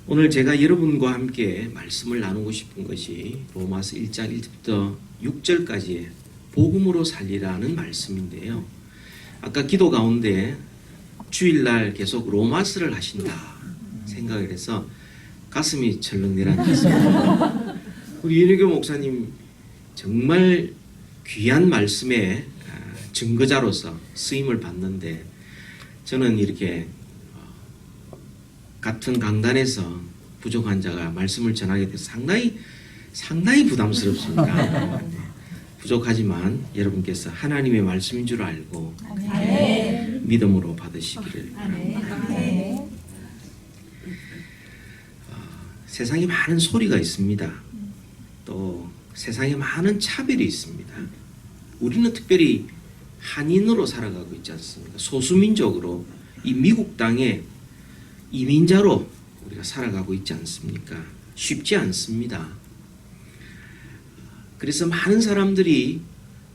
오늘 제가 여러분과 함께 말씀을 나누고 싶은 것이 로마서 1장 1절부터 6절까지의 복음으로 살리라는 말씀인데요. 아까 기도 가운데 주일날 계속 로마서를 하신다 생각을 해서 가슴이 철렁 내려앉았습니다. 우리 윤희교 목사님 정말 귀한 말씀의 증거자로서 쓰임을 받는데 저는 이렇게 같은 강단에서 부족한 자가 말씀을 전하게 돼서 상당히 부담스럽습니다. 부족하지만 여러분께서 하나님의 말씀인 줄 알고 믿음으로 받으시기를 바랍니다. 세상에 많은 소리가 있습니다. 또 세상에 많은 차별이 있습니다. 우리는 특별히 한인으로 살아가고 있지 않습니까? 소수민족으로 이 미국 땅에 이민자로 우리가 살아가고 있지 않습니까? 쉽지 않습니다. 그래서 많은 사람들이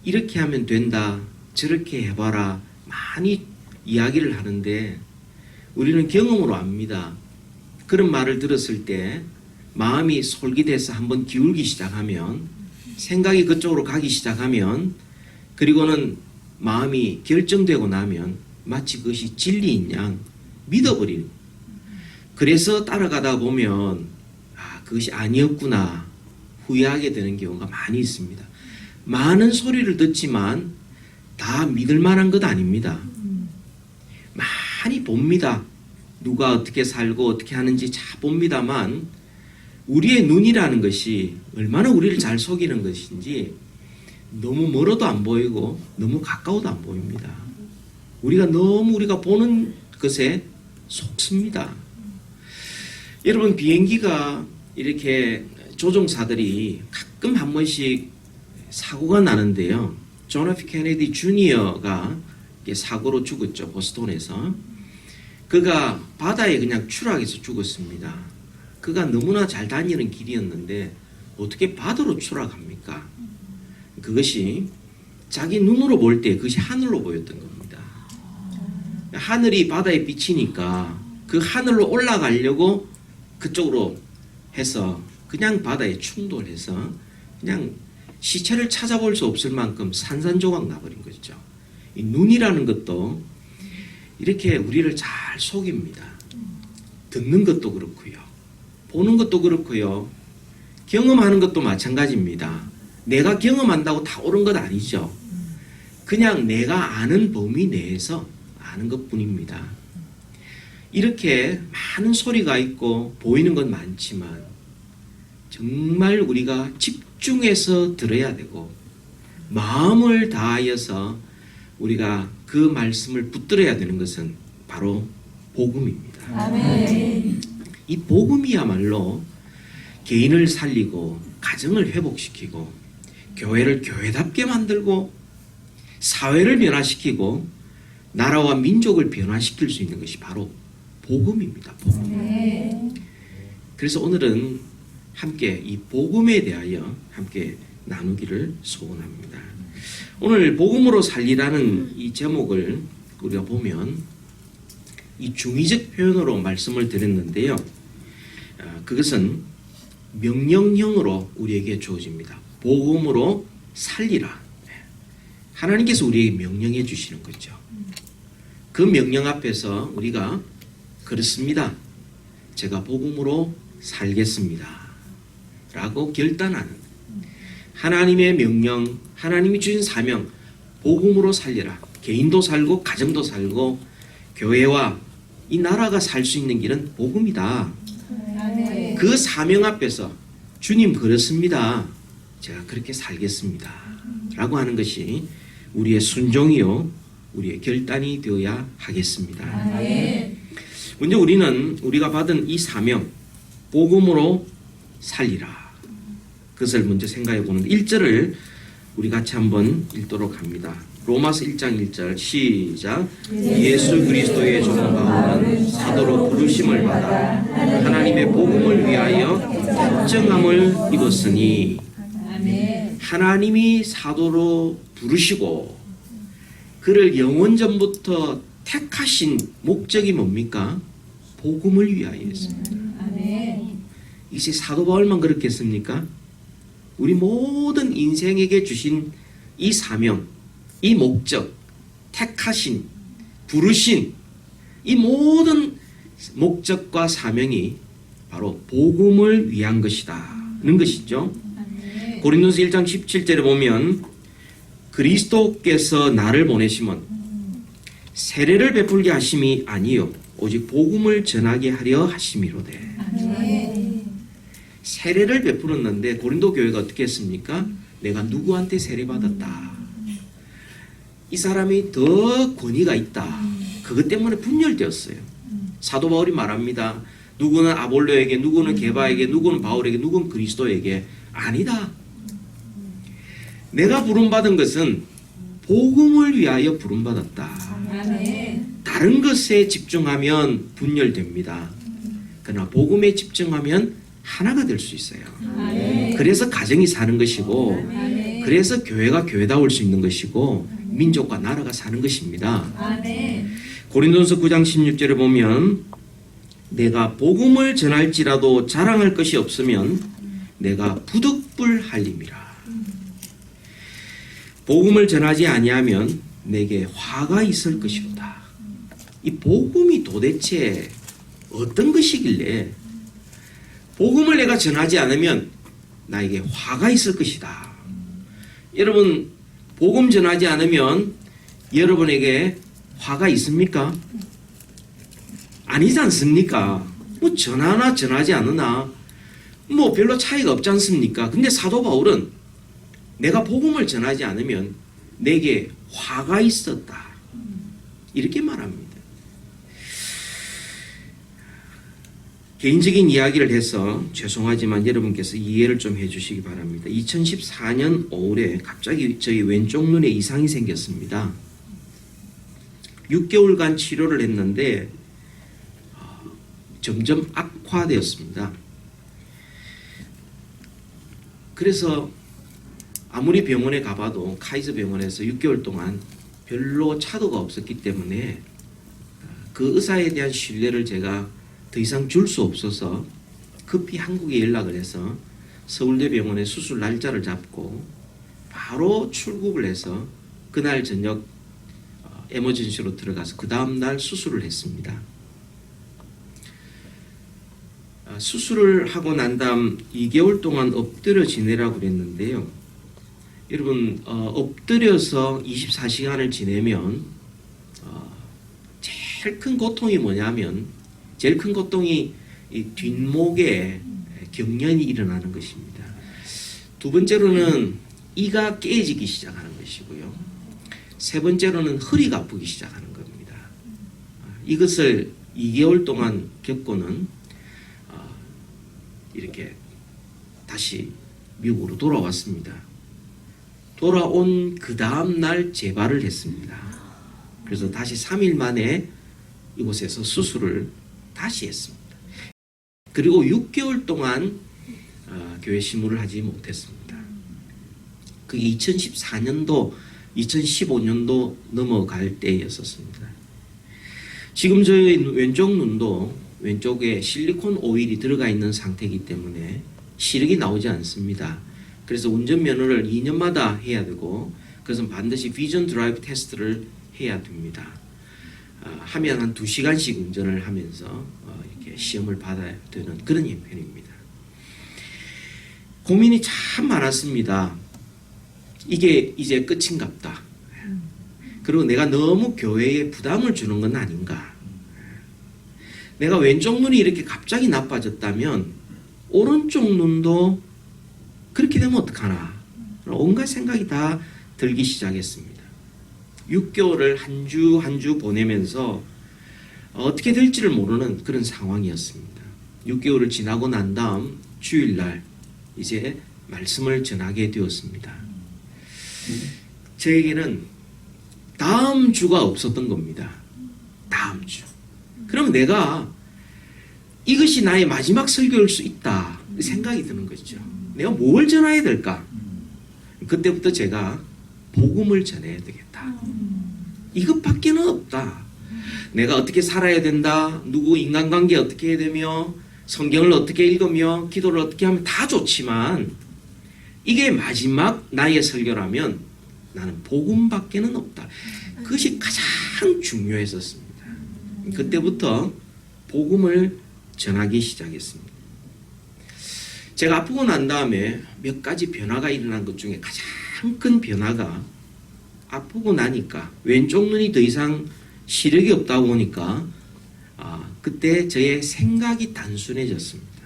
이렇게 하면 된다, 저렇게 해봐라 많이 이야기를 하는데 우리는 경험으로 압니다. 그런 말을 들었을 때 마음이 솔깃해서 한번 기울기 시작하면, 생각이 그쪽으로 가기 시작하면, 그리고는 마음이 결정되고 나면 마치 그것이 진리인 양 믿어버리는, 그래서 따라가다 보면 그것이 아니었구나 후회하게 되는 경우가 많이 있습니다. 많은 소리를 듣지만 다 믿을 만한 것 아닙니다. 많이 봅니다. 누가 어떻게 살고 어떻게 하는지 잘 봅니다만 우리의 눈이라는 것이 얼마나 우리를 잘 속이는 것인지 너무 멀어도 안 보이고 너무 가까워도 안 보입니다. 우리가 보는 것에 속습니다. 여러분, 비행기가 이렇게 조종사들이 가끔 한 번씩 사고가 나는데요. 존 F 케네디 주니어가 사고로 죽었죠. 보스턴에서. 그가 바다에 그냥 추락해서 죽었습니다. 그가 너무나 잘 다니는 길이었는데 어떻게 바다로 추락합니까? 그것이 자기 눈으로 볼 때 그것이 하늘로 보였던 겁니다. 하늘이 바다에 비치니까 그 하늘로 올라가려고 그쪽으로 해서 그냥 바다에 충돌해서 그냥 시체를 찾아볼 수 없을 만큼 산산조각 나버린 거죠. 이 눈이라는 것도 이렇게 우리를 잘 속입니다. 듣는 것도 그렇고요. 보는 것도 그렇고요. 경험하는 것도 마찬가지입니다. 내가 경험한다고 다 옳은 것 아니죠. 그냥 내가 아는 범위 내에서 아는 것뿐입니다. 이렇게 많은 소리가 있고 보이는 건 많지만 정말 우리가 집중해서 들어야 되고 마음을 다하여서 우리가 그 말씀을 붙들어야 되는 것은 바로 복음입니다. 아멘. 이 복음이야말로 개인을 살리고 가정을 회복시키고 교회를 교회답게 만들고 사회를 변화시키고 나라와 민족을 변화시킬 수 있는 것이 바로 복음입니다. 복음. 그래서 오늘은 함께 이 복음에 대하여 함께 나누기를 소원합니다. 오늘 복음으로 살리라는 이 제목을 우리가 보면 이 중의적 표현으로 말씀을 드렸는데요. 그것은 명령형으로 우리에게 주어집니다. 복음으로 살리라. 하나님께서 우리에게 명령해 주시는 거죠. 그 명령 앞에서 우리가 그렇습니다. 제가 복음으로 살겠습니다. 라고 결단하는 하나님의 명령, 하나님이 주신 사명, 복음으로 살려라. 개인도 살고 가정도 살고 교회와 이 나라가 살 수 있는 길은 복음이다. 그 사명 앞에서 주님 그렇습니다. 제가 그렇게 살겠습니다. 라고 하는 것이 우리의 순종이요 우리의 결단이 되어야 하겠습니다. 먼저 우리가 받은 이 사명, 복음으로 살리라. 그것을 먼저 생각해 보는데 1절을 우리 같이 한번 읽도록 합니다. 로마서 1장 1절 시작. 예수 그리스도의 종 바울은 사도로 부르심을 받아 하나님의 복음을 위하여 특정함을 입었으니. 하나님이 사도로 부르시고 그를 영원전부터 택하신 목적이 뭡니까? 복음을 위하여였습니다. 이제 사도 바울만 그렇겠습니까? 우리 모든 인생에게 주신 이 사명, 이 목적, 택하신, 부르신 이 모든 목적과 사명이 바로 복음을 위한 것이다는 것이죠. 고린도서 1장 17절에 보면 그리스도께서 나를 보내심은 세례를 베풀게 하심이 아니요 오직 복음을 전하게 하려 하심이로되. 세례를 베풀었는데 고린도 교회가 어떻게 했습니까? 내가 누구한테 세례받았다. 이 사람이 더 권위가 있다. 그것 때문에 분열되었어요. 사도 바울이 말합니다. 누구는 아볼로에게, 누구는 게바에게, 누구는 바울에게, 누구는 그리스도에게. 아니다. 내가 부름받은 것은 복음을 위하여 부름받았다. 다른 것에 집중하면 분열됩니다. 그러나 복음에 집중하면 하나가 될 수 있어요. 그래서 가정이 사는 것이고, 그래서 교회가 교회다울 수 있는 것이고, 민족과 나라가 사는 것입니다. 고린도서 9장 16절에 보면 내가 복음을 전할지라도 자랑할 것이 없으면 내가 부득불할림이라. 복음을 전하지 아니하면 내게 화가 있을 것이로다. 이 복음이 도대체 어떤 것이길래 복음을 내가 전하지 않으면 나에게 화가 있을 것이다. 여러분, 복음 전하지 않으면 여러분에게 화가 있습니까? 아니지 않습니까? 뭐 전하나 전하지 않으나 뭐 별로 차이가 없지 않습니까? 근데 사도 바울은 내가 복음을 전하지 않으면 내게 화가 있었다. 이렇게 말합니다. 개인적인 이야기를 해서 죄송하지만 여러분께서 이해를 좀 해주시기 바랍니다. 2014년 5월에 갑자기 저희 왼쪽 눈에 이상이 생겼습니다. 6개월간 치료를 했는데 점점 악화되었습니다. 그래서 아무리 병원에 가봐도 카이저 병원에서 6개월 동안 별로 차도가 없었기 때문에 그 의사에 대한 신뢰를 제가 더 이상 줄 수 없어서 급히 한국에 연락을 해서 서울대병원에 수술 날짜를 잡고 바로 출국을 해서 그날 저녁 에머전시로 들어가서 그 다음날 수술을 했습니다. 수술을 하고 난 다음 2개월 동안 엎드려 지내라고 그랬는데요. 여러분, 엎드려서 24시간을 지내면 제일 큰 고통이 뭐냐면 제일 큰 고통이 이 뒷목에 경련이 일어나는 것입니다. 두 번째로는 이가 깨지기 시작하는 것이고요. 세 번째로는 허리가 아프기 시작하는 겁니다. 이것을 2개월 동안 겪고는 이렇게 다시 미국으로 돌아왔습니다. 돌아온 그 다음 날 재발을 했습니다. 그래서 다시 3일 만에 이곳에서 수술을 다시 했습니다. 그리고 6개월 동안 교회 신문을 하지 못했습니다. 그게 2014년도, 2015년도 넘어갈 때였었습니다. 지금 저희 왼쪽 눈도 왼쪽에 실리콘 오일이 들어가 있는 상태이기 때문에 시력이 나오지 않습니다. 그래서 운전면허를 2년마다 해야 되고, 그래서 반드시 비전 드라이브 테스트를 해야 됩니다. 하면 한 2시간씩 운전을 하면서 이렇게 시험을 받아야 되는 그런 형편입니다. 고민이 참 많았습니다. 이게 이제 끝인갑다. 그리고 내가 너무 교회에 부담을 주는 건 아닌가. 내가 왼쪽 눈이 이렇게 갑자기 나빠졌다면 오른쪽 눈도 그렇게 되면 어떡하나. 온갖 생각이 다 들기 시작했습니다. 6개월을 한 주 한 주 보내면서 어떻게 될지를 모르는 그런 상황이었습니다. 6개월을 지나고 난 다음 주일날 이제 말씀을 전하게 되었습니다. 저에게는 다음 주가 없었던 겁니다. 다음 주. 그럼 내가 이것이 나의 마지막 설교일 수 있다 생각이 드는 거죠. 내가 뭘 전해야 될까? 그때부터 제가 복음을 전해야 되겠다. 이것밖에는 없다. 내가 어떻게 살아야 된다. 누구 인간관계 어떻게 해야 되며 성경을 어떻게 읽으며 기도를 어떻게 하면 다 좋지만 이게 마지막 나의 설교라면 나는 복음밖에는 없다. 그것이 가장 중요했었습니다. 그때부터 복음을 전하기 시작했습니다. 제가 아프고 난 다음에 몇 가지 변화가 일어난 것 중에 가장 큰 변화가 아프고 나니까 왼쪽 눈이 더 이상 시력이 없다 보니까 그때 저의 생각이 단순해졌습니다.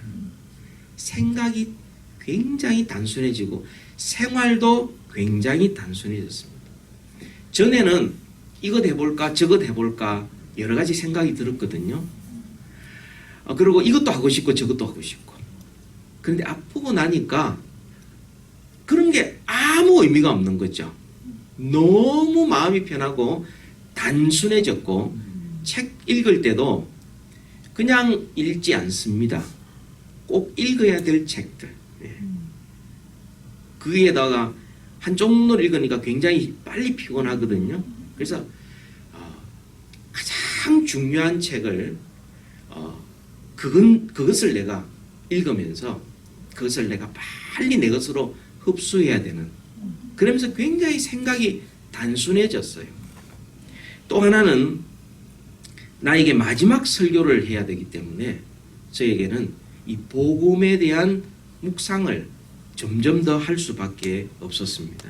생각이 굉장히 단순해지고 생활도 굉장히 단순해졌습니다. 전에는 이것 해볼까 저것 해볼까 여러 가지 생각이 들었거든요. 그리고 이것도 하고 싶고 저것도 하고 싶고. 그런데 아프고 나니까 그런 게 아무 의미가 없는 거죠. 너무 마음이 편하고 단순해졌고 책 읽을 때도 그냥 읽지 않습니다. 꼭 읽어야 될 책들. 거기에다가 한쪽 눈으로 읽으니까 굉장히 빨리 피곤하거든요. 그래서 가장 중요한 책을 그것을 내가 읽으면서 그것을 내가 빨리 내 것으로 흡수해야 되는, 그러면서 굉장히 생각이 단순해졌어요. 또 하나는 나에게 마지막 설교를 해야 되기 때문에 저에게는 이 복음에 대한 묵상을 점점 더 할 수밖에 없었습니다.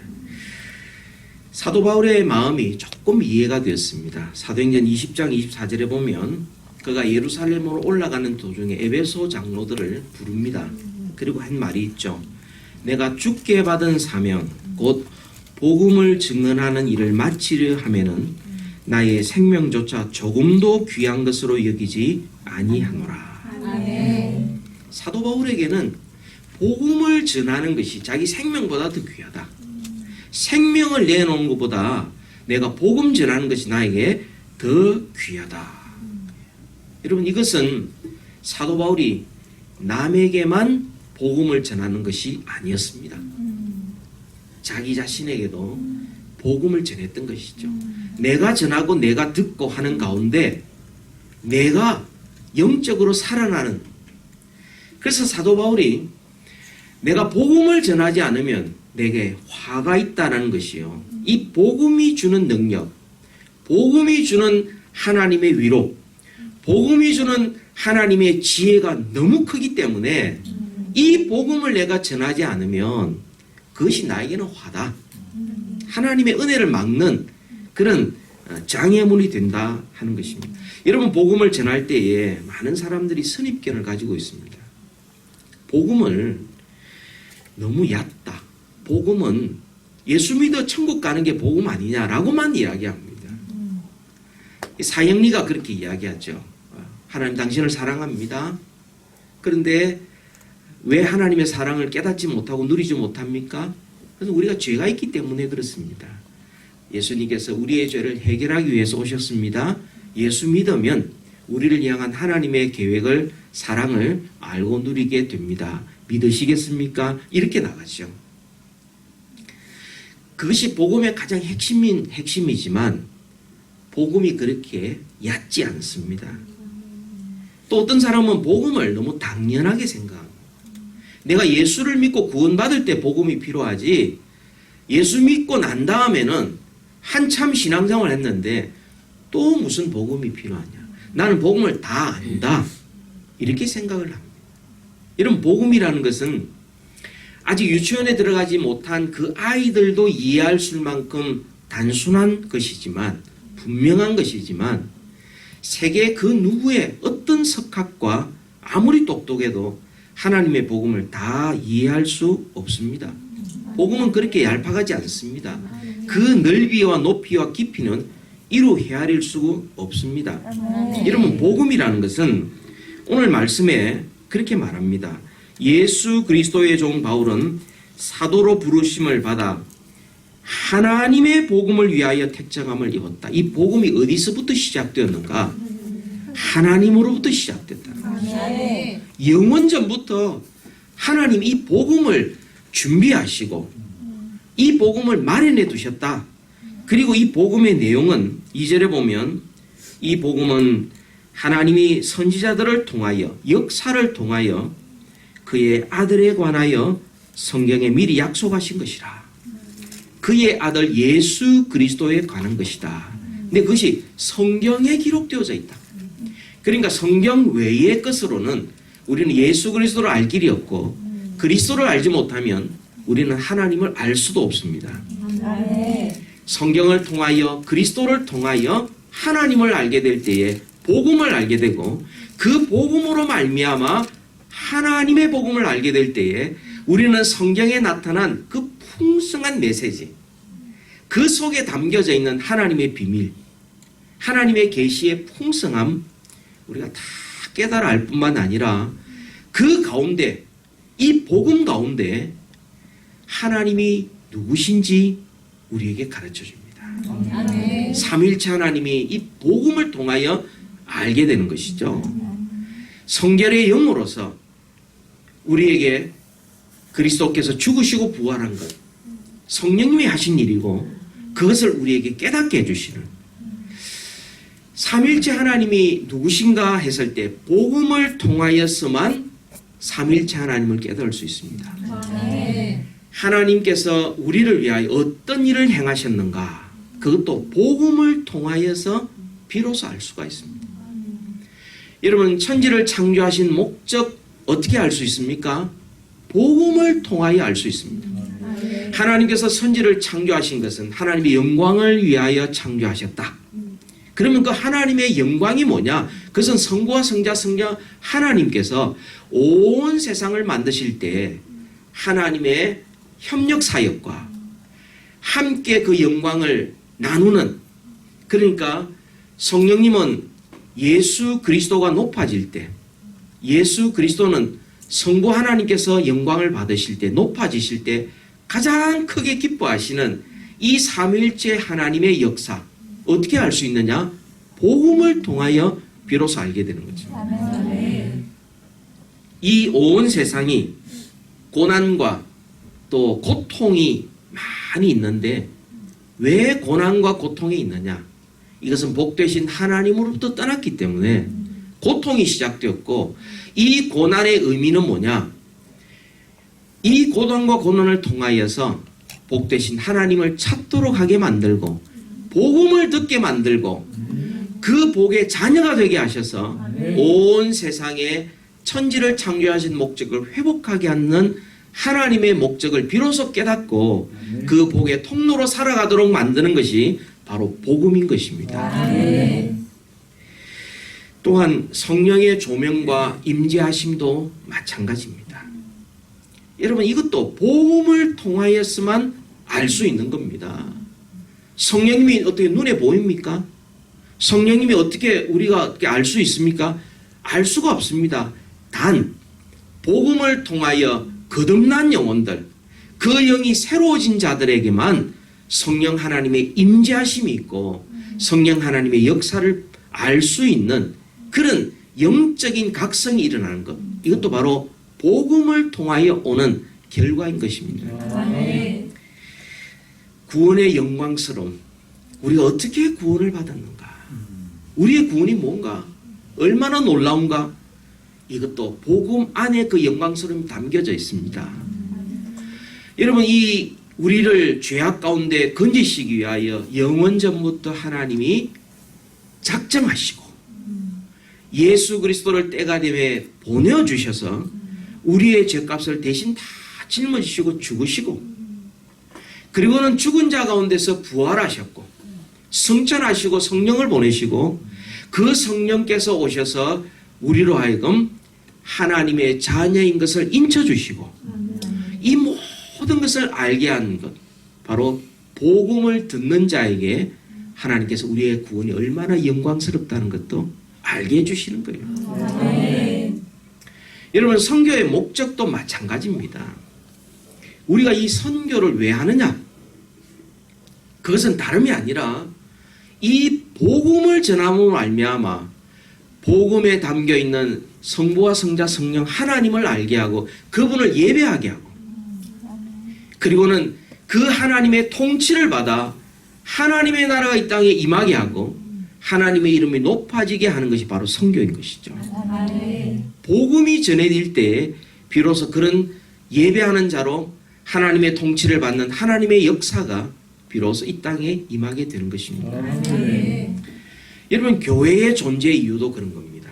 사도 바울의 마음이 조금 이해가 되었습니다. 사도행전 20장 24절에 보면 그가 예루살렘으로 올라가는 도중에 에베소 장로들을 부릅니다. 그리고 한 말이 있죠. 내가 주께 받은 사명 곧 복음을 증언하는 일을 마치려 하면은 나의 생명조차 조금도 귀한 것으로 여기지 아니하노라. 아멘. 사도 바울에게는 복음을 전하는 것이 자기 생명보다 더 귀하다. 생명을 내놓은 것보다 내가 복음 전하는 것이 나에게 더 귀하다. 여러분, 이것은 사도 바울이 남에게만 복음을 전하는 것이 아니었습니다. 자기 자신에게도 복음을 전했던 것이죠. 내가 전하고 내가 듣고 하는 가운데 내가 영적으로 살아나는, 그래서 사도 바울이 내가 복음을 전하지 않으면 내게 화가 있다는 것이요. 이 복음이 주는 능력, 복음이 주는 하나님의 위로, 복음이 주는 하나님의 지혜가 너무 크기 때문에 이 복음을 내가 전하지 않으면 그것이 나에게는 화다. 하나님의 은혜를 막는 그런 장애물이 된다 하는 것입니다. 여러분, 복음을 전할 때에 많은 사람들이 선입견을 가지고 있습니다. 복음을 너무 얕다. 복음은 예수 믿어 천국 가는 게 복음 아니냐라고만 이야기합니다. 사형리가 그렇게 이야기하죠. 하나님 당신을 사랑합니다. 그런데 왜 하나님의 사랑을 깨닫지 못하고 누리지 못합니까? 그래서 우리가 죄가 있기 때문에 그렇습니다. 예수님께서 우리의 죄를 해결하기 위해서 오셨습니다. 예수 믿으면 우리를 향한 하나님의 계획을, 사랑을 알고 누리게 됩니다. 믿으시겠습니까? 이렇게 나가죠. 그것이 복음의 가장 핵심이지만 복음이 그렇게 얕지 않습니다. 또 어떤 사람은 복음을 너무 당연하게 생각합니다. 내가 예수를 믿고 구원받을 때 복음이 필요하지, 예수 믿고 난 다음에는 한참 신앙생활 했는데 또 무슨 복음이 필요하냐. 나는 복음을 다 안다. 이렇게 생각을 합니다. 이런 복음이라는 것은 아직 유치원에 들어가지 못한 그 아이들도 이해할 만큼 단순한 것이지만, 분명한 것이지만, 세계 그 누구의 어떤 석학과 아무리 똑똑해도 하나님의 복음을 다 이해할 수 없습니다. 복음은 그렇게 얄팍하지 않습니다. 그 넓이와 높이와 깊이는 이루 헤아릴 수 없습니다. 여러분, 복음이라는 것은 오늘 말씀에 그렇게 말합니다. 예수 그리스도의 종 바울은 사도로 부르심을 받아 하나님의 복음을 위하여 택정함을 입었다. 이 복음이 어디서부터 시작되었는가? 하나님으로부터 시작됐다. 영원전부터 하나님 이 복음을 준비하시고 이 복음을 마련해 두셨다. 그리고 이 복음의 내용은 2절에 보면 이 복음은 하나님이 선지자들을 통하여 역사를 통하여 그의 아들에 관하여 성경에 미리 약속하신 것이라. 그의 아들 예수 그리스도에 관한 것이다. 근데 그것이 성경에 기록되어져 있다. 그러니까 성경 외의 것으로는 우리는 예수 그리스도를 알 길이 없고 그리스도를 알지 못하면 우리는 하나님을 알 수도 없습니다. 성경을 통하여 그리스도를 통하여 하나님을 알게 될 때에 복음을 알게 되고 그 복음으로 말미암아 하나님의 복음을 알게 될 때에 우리는 성경에 나타난 그 풍성한 메시지, 그 속에 담겨져 있는 하나님의 비밀, 하나님의 계시의 풍성함 우리가 다 깨달아 알 뿐만 아니라 그 가운데, 이 복음 가운데 하나님이 누구신지 우리에게 가르쳐 줍니다. 삼위일체 하나님이 이 복음을 통하여 알게 되는 것이죠. 성결의 영으로서 우리에게 그리스도께서 죽으시고 부활한 것, 성령님이 하신 일이고 그것을 우리에게 깨닫게 해주시는, 삼위일체 하나님이 누구신가 했을 때 복음을 통하여서만 삼위일체 하나님을 깨달을 수 있습니다. 하나님께서 우리를 위하여 어떤 일을 행하셨는가, 그것도 복음을 통하여서 비로소 알 수가 있습니다. 여러분, 천지를 창조하신 목적 어떻게 알 수 있습니까? 복음을 통하여 알 수 있습니다. 하나님께서 천지를 창조하신 것은 하나님의 영광을 위하여 창조하셨다. 그러면 그 하나님의 영광이 뭐냐? 그것은 성부와 성자 성령 하나님께서 온 세상을 만드실 때 하나님의 협력 사역과 함께 그 영광을 나누는, 그러니까 성령님은 예수 그리스도가 높아질 때, 예수 그리스도는 성부 하나님께서 영광을 받으실 때, 높아지실 때 가장 크게 기뻐하시는 이 삼위일체 하나님의 역사, 어떻게 알 수 있느냐? 복음을 통하여 비로소 알게 되는 거죠. 이 온 세상이 고난과 또 고통이 많이 있는데 왜 고난과 고통이 있느냐? 이것은 복되신 하나님으로부터 떠났기 때문에 고통이 시작되었고, 이 고난의 의미는 뭐냐? 이 고난과 고난을 통하여서 복되신 하나님을 찾도록 하게 만들고 복음을 듣게 만들고 그 복의 자녀가 되게 하셔서 온 세상에 천지를 창조하신 목적을 회복하게 하는 하나님의 목적을 비로소 깨닫고 그 복의 통로로 살아가도록 만드는 것이 바로 복음인 것입니다. 또한 성령의 조명과 임재하심도 마찬가지입니다. 여러분, 이것도 복음을 통하여서만 알 수 있는 겁니다. 성령님이 어떻게 눈에 보입니까? 성령님이 어떻게 우리가 알 수 있습니까? 알 수가 없습니다. 단 복음을 통하여 거듭난 영혼들, 그 영이 새로워진 자들에게만 성령 하나님의 임재하심이 있고 성령 하나님의 역사를 알 수 있는 그런 영적인 각성이 일어나는 것, 이것도 바로 복음을 통하여 오는 결과인 것입니다. 구원의 영광스러움, 우리가 어떻게 구원을 받았는가, 우리의 구원이 뭔가, 얼마나 놀라운가, 이것도 복음 안에 그 영광스러움이 담겨져 있습니다. 여러분, 이 우리를 죄악 가운데 건지시기 위하여 영원 전부터 하나님이 작정하시고 예수 그리스도를 때가 되매 보내주셔서 우리의 죄값을 대신 다 짊어지시고 죽으시고, 그리고는 죽은 자 가운데서 부활하셨고 승천하시고 성령을 보내시고 그 성령께서 오셔서 우리로 하여금 하나님의 자녀인 것을 인쳐주시고 이 모든 것을 알게 하는 것, 바로 복음을 듣는 자에게 하나님께서 우리의 구원이 얼마나 영광스럽다는 것도 알게 해주시는 거예요. 여러분, 선교의 목적도 마찬가지입니다. 우리가 이 선교를 왜 하느냐? 그것은 다름이 아니라 이 복음을 전함으로 말미암아 복음에 담겨있는 성부와 성자 성령 하나님을 알게 하고 그분을 예배하게 하고, 그리고는 그 하나님의 통치를 받아 하나님의 나라가 이 땅에 임하게 하고 하나님의 이름이 높아지게 하는 것이 바로 선교인 것이죠. 아멘. 복음이 전해질 때 비로소 그런 예배하는 자로 하나님의 통치를 받는 하나님의 역사가 비로소 이 땅에 임하게 되는 것입니다. 아멘. 여러분, 교회의 존재 이유도 그런 겁니다.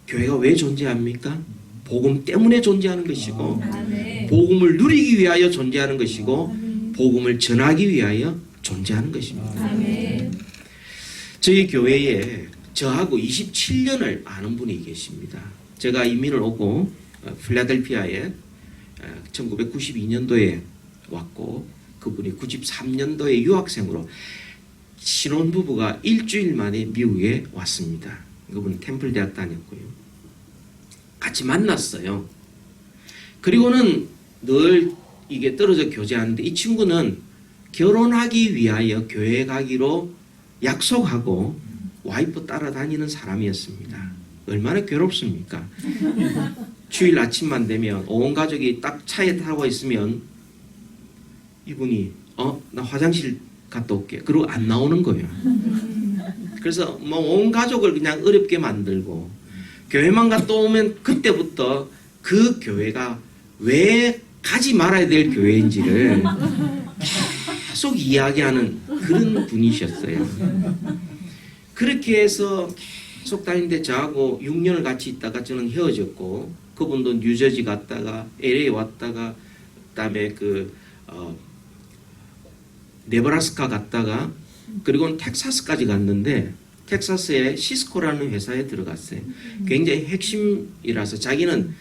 교회가 왜 존재합니까? 복음 때문에 존재하는 것이고, 아멘. 복음을 누리기 위하여 존재하는 것이고, 복음을 전하기 위하여 존재하는 것입니다. 아멘. 저희 교회에 저하고 27년을 아는 분이 계십니다. 제가 이민을 오고 필라델피아에 1992년도에 왔고, 그분이 93년도에 유학생으로 신혼부부가 일주일 만에 미국에 왔습니다. 그분은 템플 대학 다녔고요. 같이 만났어요. 그리고는 늘 이게 떨어져 교제하는데, 이 친구는 결혼하기 위하여 교회 가기로 약속하고 와이프 따라다니는 사람이었습니다. 얼마나 괴롭습니까? 주일 아침만 되면 온 가족이 딱 차에 타고 있으면 이분이 나 화장실 갔다 올게. 그러고 안 나오는 거예요. 그래서 뭐 온 가족을 그냥 어렵게 만들고, 교회만 갔다 오면 그때부터 그 교회가 왜 가지 말아야 될 교회인지를 계속 이야기하는 그런 분이셨어요. 그렇게 해서 계속 다니는데 저하고 6년을 같이 있다가 저는 헤어졌고, 그분도 뉴저지 갔다가 LA 왔다가 그다음에 네브라스카 갔다가 그리고는 텍사스까지 갔는데, 텍사스의 시스코라는 회사에 들어갔어요. 굉장히 핵심이라서 자기는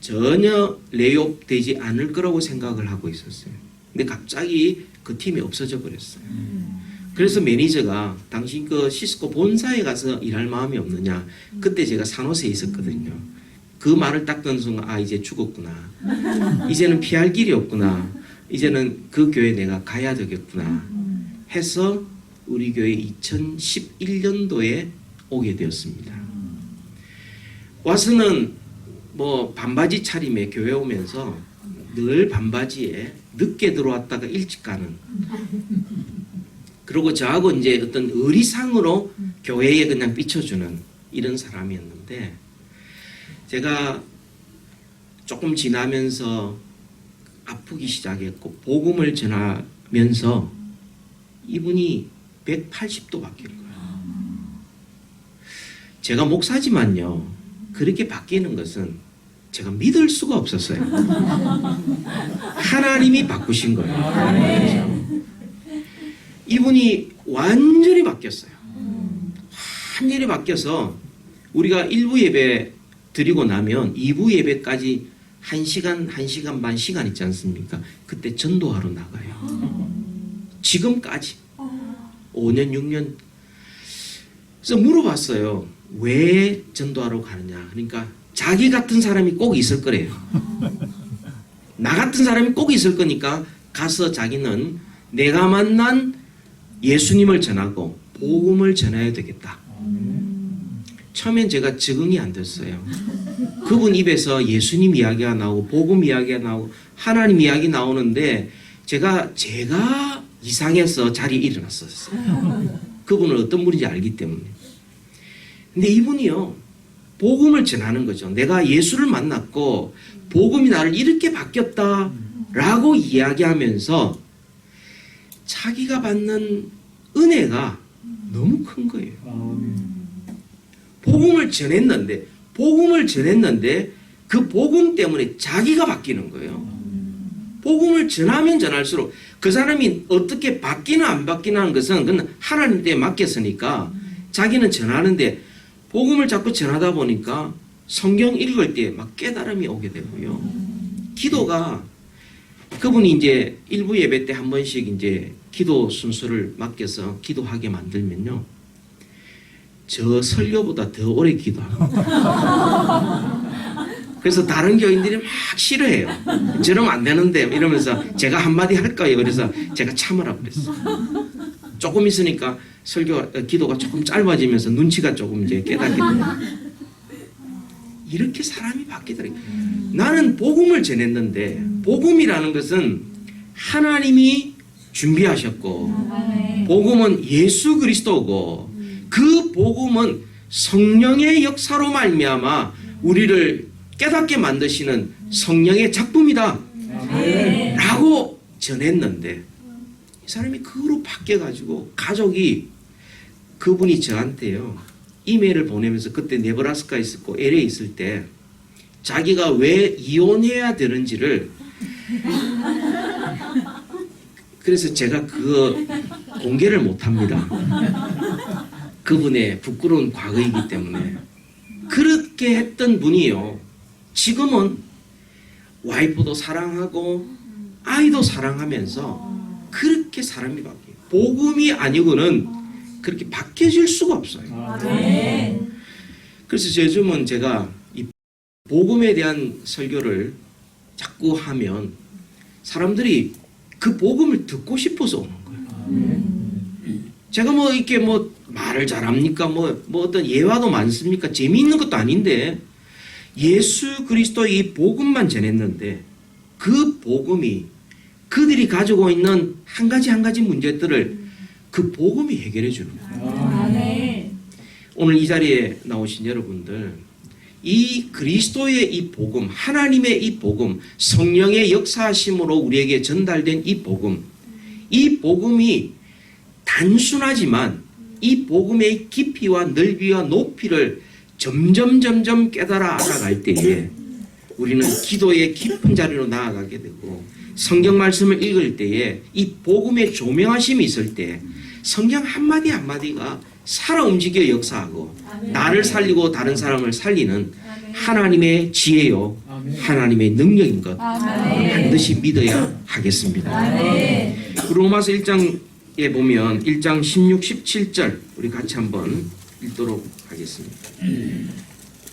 전혀 레이업 되지 않을 거라고 생각을 하고 있었어요. 근데 갑자기 그 팀이 없어져 버렸어요. 그래서 매니저가 당신 그 시스코 본사에 가서 일할 마음이 없느냐. 그때 제가 산호세에 있었거든요. 그 말을 딱 듣는 순간 이제 죽었구나. 이제는 피할 길이 없구나. 이제는 그 교회 내가 가야 되겠구나 해서 우리 교회 2011년도에 오게 되었습니다. 와서는 뭐 반바지 차림에 교회 오면서 늘 반바지에 늦게 들어왔다가 일찍 가는, 그리고 저하고 이제 어떤 의리상으로 교회에 그냥 비춰주는 이런 사람이었는데, 제가 조금 지나면서 아프기 시작했고 복음을 전하면서 이분이 180도 바뀐 거예요. 제가 목사지만요, 그렇게 바뀌는 것은 제가 믿을 수가 없었어요. 하나님이 바꾸신 거예요. 이분이 완전히 바뀌었어요. 완전히 바뀌어서 우리가 1부 예배 드리고 나면 2부 예배까지 1시간, 1시간 반 시간 있지 않습니까? 그때 전도하러 나가요. 지금까지 5년, 6년. 그래서 물어봤어요. 왜 전도하러 가느냐. 그러니까 자기 같은 사람이 꼭 있을 거래요. 나 같은 사람이 꼭 있을 거니까 가서 자기는 내가 만난 예수님을 전하고 복음을 전해야 되겠다. 처음엔 제가 적응이 안 됐어요. 그분 입에서 예수님 이야기가 나오고 복음 이야기가 나오고 하나님 이야기 나오는데 제가 이상해서 자리에 일어났었어요. 그분은 어떤 분인지 알기 때문에. 근데 이분이요, 복음을 전하는 거죠. 내가 예수를 만났고 복음이 나를 이렇게 바뀌었다라고 이야기하면서 자기가 받는 은혜가 너무 큰 거예요. 복음을 전했는데 그 복음 때문에 자기가 바뀌는 거예요. 복음을 전하면 전할수록 그 사람이 어떻게 바뀌나 안 바뀌나 하는 것은 그건 하나님 때에 맡겼으니까 자기는 전하는데, 복음을 자꾸 전하다 보니까 성경 읽을 때 막 깨달음이 오게 되고요. 기도가, 그분이 이제 일부 예배 때 한 번씩 이제 기도 순서를 맡겨서 기도하게 만들면요, 저 설교보다 더 오래 기도합니다. 그래서 다른 교인들이 막 싫어해요. 저러면 안 되는데 이러면서 제가 한마디 할까요? 그래서 제가 참으라고 그랬어요. 조금 있으니까 기도가 조금 짧아지면서 눈치가 조금 이제 깨닫게 돼요. 이렇게 사람이 바뀌더라고요. 나는 복음을 전했는데, 복음이라는 것은 하나님이 준비하셨고, 복음은 예수 그리스도고, 그 복음은 성령의 역사로 말미암아 우리를 깨닫게 만드시는 성령의 작품이다 라고 전했는데 이 사람이 그로 바뀌어가지고 가족이 그분이 저한테요 이메일을 보내면서 그때 네브라스카에 있었고 LA에 있을 때 자기가 왜 이혼해야 되는지를 그래서 제가 그거 공개를 못합니다. 그분의 부끄러운 과거이기 때문에 그렇게 했던 분이요 지금은 와이프도 사랑하고 아이도 사랑하면서 그렇게 사람이 바뀌어요. 복음이 아니고는 그렇게 바뀌어질 수가 없어요. 그래서 요즘은 제가 이 복음에 대한 설교를 자꾸 하면 사람들이 그 복음을 듣고 싶어서 오는 거예요. 제가 뭐 이렇게 뭐 말을 잘합니까? 뭐 어떤 예화도 많습니까? 재미있는 것도 아닌데 예수 그리스도의 이 복음만 전했는데 그 복음이 그들이 가지고 있는 한 가지 문제들을 그 복음이 해결해 주는 거예요. 오늘 이 자리에 나오신 여러분들 이 그리스도의 이 복음, 하나님의 이 복음, 성령의 역사하심으로 우리에게 전달된 이 복음이 단순하지만 이 복음의 깊이와 넓이와 높이를 점점 깨달아 알아갈 때에 우리는 기도의 깊은 자리로 나아가게 되고 성경 말씀을 읽을 때에 이 복음의 조명하심이 있을 때 성경 한마디가 살아 움직여 역사하고 나를 살리고 다른 사람을 살리는 하나님의 지혜요 하나님의 능력인 것 반드시 믿어야 하겠습니다. 로마서 1장에 보면 1장 16, 17절 우리 같이 한번 읽도록 하겠습니다.